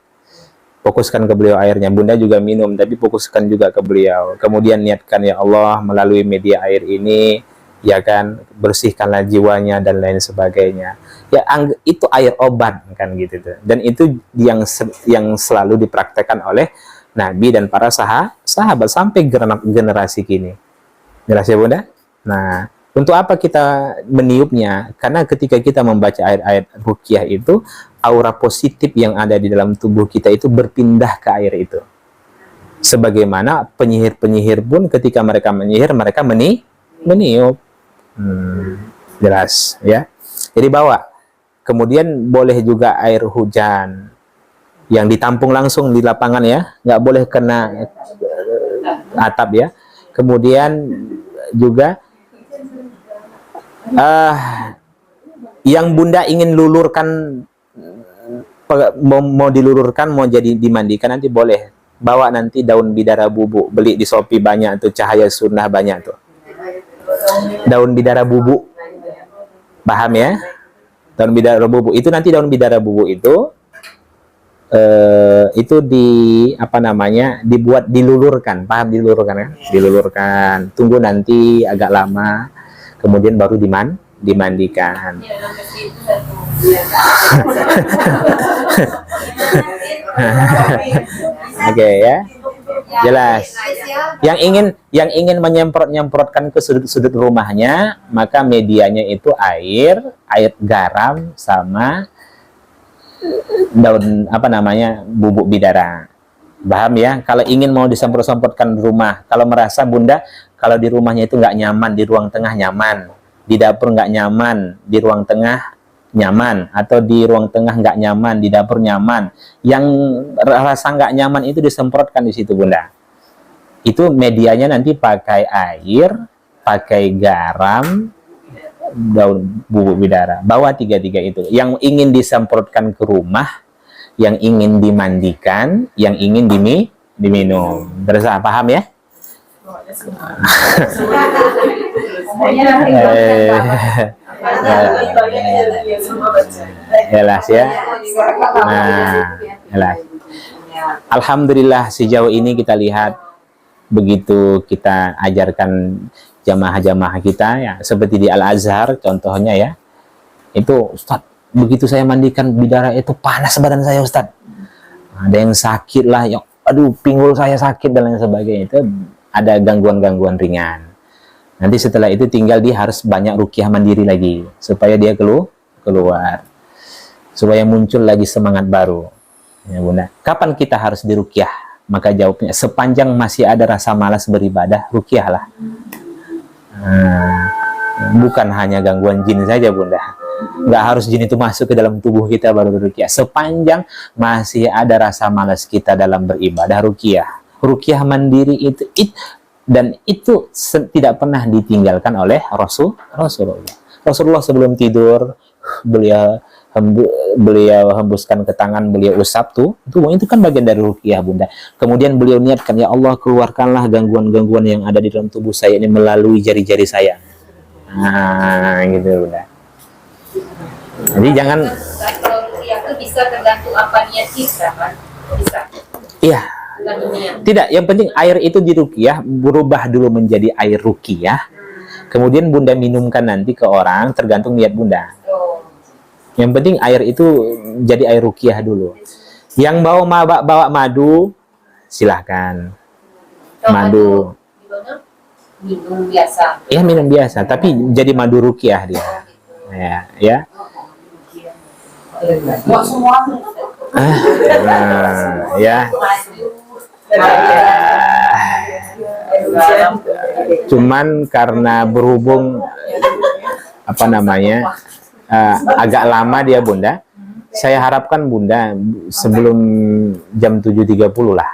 Fokuskan ke beliau airnya. Bunda juga minum, tapi fokuskan juga ke beliau. Kemudian niatkan, ya Allah, melalui media air ini, ya kan, bersihkanlah jiwanya dan lain sebagainya. Ya, itu air obat kan gitu tuh. Dan itu yang selalu dipraktekkan oleh Nabi dan para sahabat sampai generasi kini. Jelas ya Bunda? Nah, untuk apa kita meniupnya? Karena ketika kita membaca ayat-ayat ruqyah itu, aura positif yang ada di dalam tubuh kita itu berpindah ke air itu. Sebagaimana penyihir-penyihir pun ketika mereka menyihir, mereka meniup. Jelas ya. Jadi bawa. Kemudian boleh juga air hujan yang ditampung langsung di lapangan ya, nggak boleh kena atap ya. Kemudian juga yang Bunda ingin lulurkan, mau dilulurkan, mau jadi dimandikan, nanti boleh bawa nanti daun bidara bubuk, beli di Shopee banyak tuh, Cahaya Sunnah banyak tuh daun bidara bubuk, paham ya? Daun bidara bubuk itu, nanti daun bidara bubuk itu dibuat, dilulurkan, paham dilulurkan ya? Dilulurkan, tunggu nanti agak lama, kemudian baru dimandikan. Oke ya, jelas. Yang ingin menyemprotkan ke sudut-sudut rumahnya, maka medianya itu air garam sama daun bubuk bidara. Paham ya? Kalau ingin mau disemprot-semprotkan rumah, kalau merasa Bunda kalau di rumahnya itu nggak nyaman, di ruang tengah nyaman, di dapur nggak nyaman, di ruang tengah nyaman, atau di ruang tengah nggak nyaman, di dapur nyaman, yang rasa nggak nyaman itu disemprotkan di situ Bunda. Itu medianya nanti pakai air, pakai garam, daun bubuk bidara. Bawa tiga-tiga itu. Yang ingin disemprotkan ke rumah, yang ingin dimandikan, yang ingin diminum. Terasa paham ya? Jelas ya. Nah, jelas. Alhamdulillah sejauh ini kita lihat, begitu kita ajarkan jamaah-jamaah kita ya, seperti di Al-Azhar contohnya ya, itu Ustaz, begitu saya mandikan bidara itu panas badan saya Ustaz, ada yang sakit lah, ya, aduh pinggul saya sakit dan lain sebagainya. Itu ada gangguan-gangguan ringan. Nanti setelah itu tinggal dia harus banyak ruqyah mandiri lagi supaya dia keluar, supaya muncul lagi semangat baru ya Bunda. Kapan kita harus diruqyah? Maka jawabnya, sepanjang masih ada rasa malas beribadah, ruqyahlah. Bukan hanya gangguan jin saja Bunda, nggak harus jin itu masuk ke dalam tubuh kita baru ruqyah. Sepanjang masih ada rasa malas kita dalam beribadah, ruqyah mandiri itu dan itu tidak pernah ditinggalkan oleh Rasulullah. Sebelum tidur beliau hembuskan ke tangan, beliau usap itu kan bagian dari ruqyah Bunda. Kemudian beliau niatkan, ya Allah, keluarkanlah gangguan-gangguan yang ada di dalam tubuh saya ini melalui jari-jari saya. Gitu Bunda. Jadi jangan, Kalau ruqyah itu bisa tergantung apa niat kita kan? Bisa. iya. Tidak, yang penting air itu di ruqyah berubah dulu menjadi air ruqyah. Kemudian Bunda minumkan nanti ke orang, tergantung niat Bunda. Yang penting air itu jadi air ruqyah dulu. Yang bawa madu, silahkan. Madu. Minum biasa. Ya minum biasa, tapi jadi madu ruqyah dia. Ya. Mau semua Ya. Cuman karena berhubung apa namanya agak lama dia Bunda, saya harapkan Bunda sebelum jam 7.30 lah.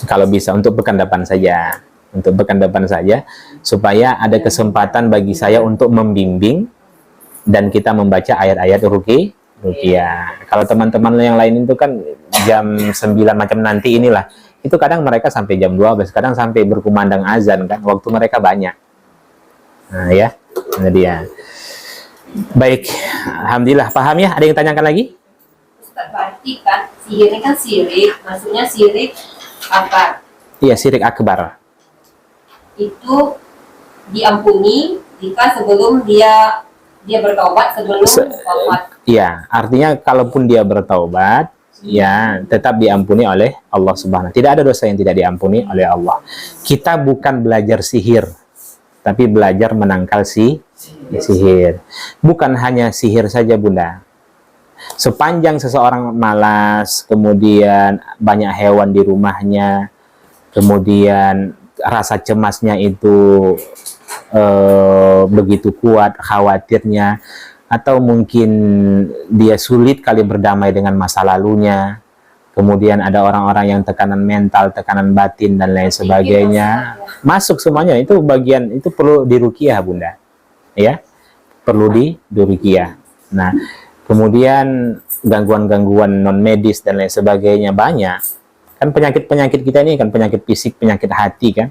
Kalau bisa untuk pekan depan saja. Untuk pekan depan saja supaya ada kesempatan bagi saya untuk membimbing dan kita membaca ayat-ayat ruqyah. Kalau teman-teman yang lain itu kan jam 9 macam nanti inilah. Itu kadang mereka sampai jam 12, kadang sampai berkumandang azan kan. Waktu mereka banyak. Nah, ya. Ini dia. Baik, alhamdulillah paham ya? Ada yang tanyakan lagi? Ustaz, berarti kan sihir ini kan sirik, maksudnya sirik apa? Iya, syirik akbar. Itu diampuni jika sebelum dia bertaubat sebelum wafat. Iya, artinya kalaupun dia bertaubat, ya tetap diampuni oleh Allah Subhanahu. Tidak ada dosa yang tidak diampuni oleh Allah. Kita bukan belajar sihir, tapi belajar menangkal sihir. Bukan hanya sihir saja Bunda. Sepanjang seseorang malas, kemudian banyak hewan di rumahnya, kemudian rasa cemasnya itu begitu kuat, khawatirnya, atau mungkin dia sulit kali berdamai dengan masa lalunya, kemudian ada orang-orang yang tekanan mental, tekanan batin dan lain sebagainya, masuk semuanya. Itu bagian, itu perlu diruqyah Bunda, ya, perlu diruqyah. Nah, kemudian gangguan-gangguan non medis dan lain sebagainya banyak. Kan penyakit-penyakit kita ini kan penyakit fisik, penyakit hati kan.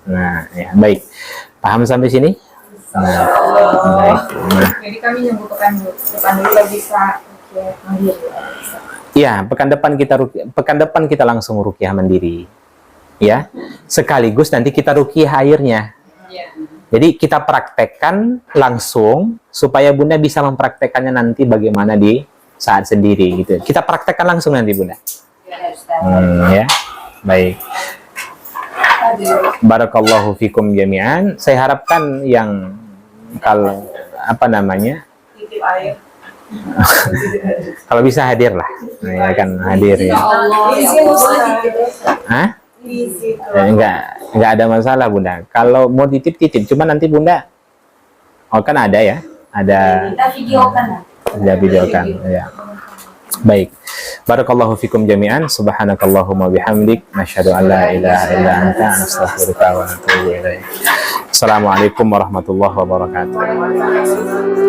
Nah, ya, baik. Paham sampai sini? Nah, baik. Nah. Jadi kami yang butuhkan dulu bisa mandiri. Iya, pekan depan kita langsung ruqyah mandiri. Ya. Sekaligus nanti kita ruqyah airnya. Jadi kita praktekkan langsung supaya Bunda bisa mempraktekannya nanti bagaimana di saat sendiri gitu. Kita praktekkan langsung nanti Bunda. Ya, baik. Barakallahu fikum jami'an. Saya harapkan yang kalau apa namanya, kalau bisa hadir lah, nah, ya kan hadir ya. Hah? Enggak ada masalah Bunda. Kalau mau titip, cuma nanti Bunda, oh kan ada ya, ada. Kita videokan. Ada videokan, ya. Baik. Barakallahu fikum jami'an. Subhanakallahumma bihamdik nasyhadu an la ilaha illa anta nastaghfiruka wa natubu ilaik. Assalamualaikum warahmatullahi wabarakatuh.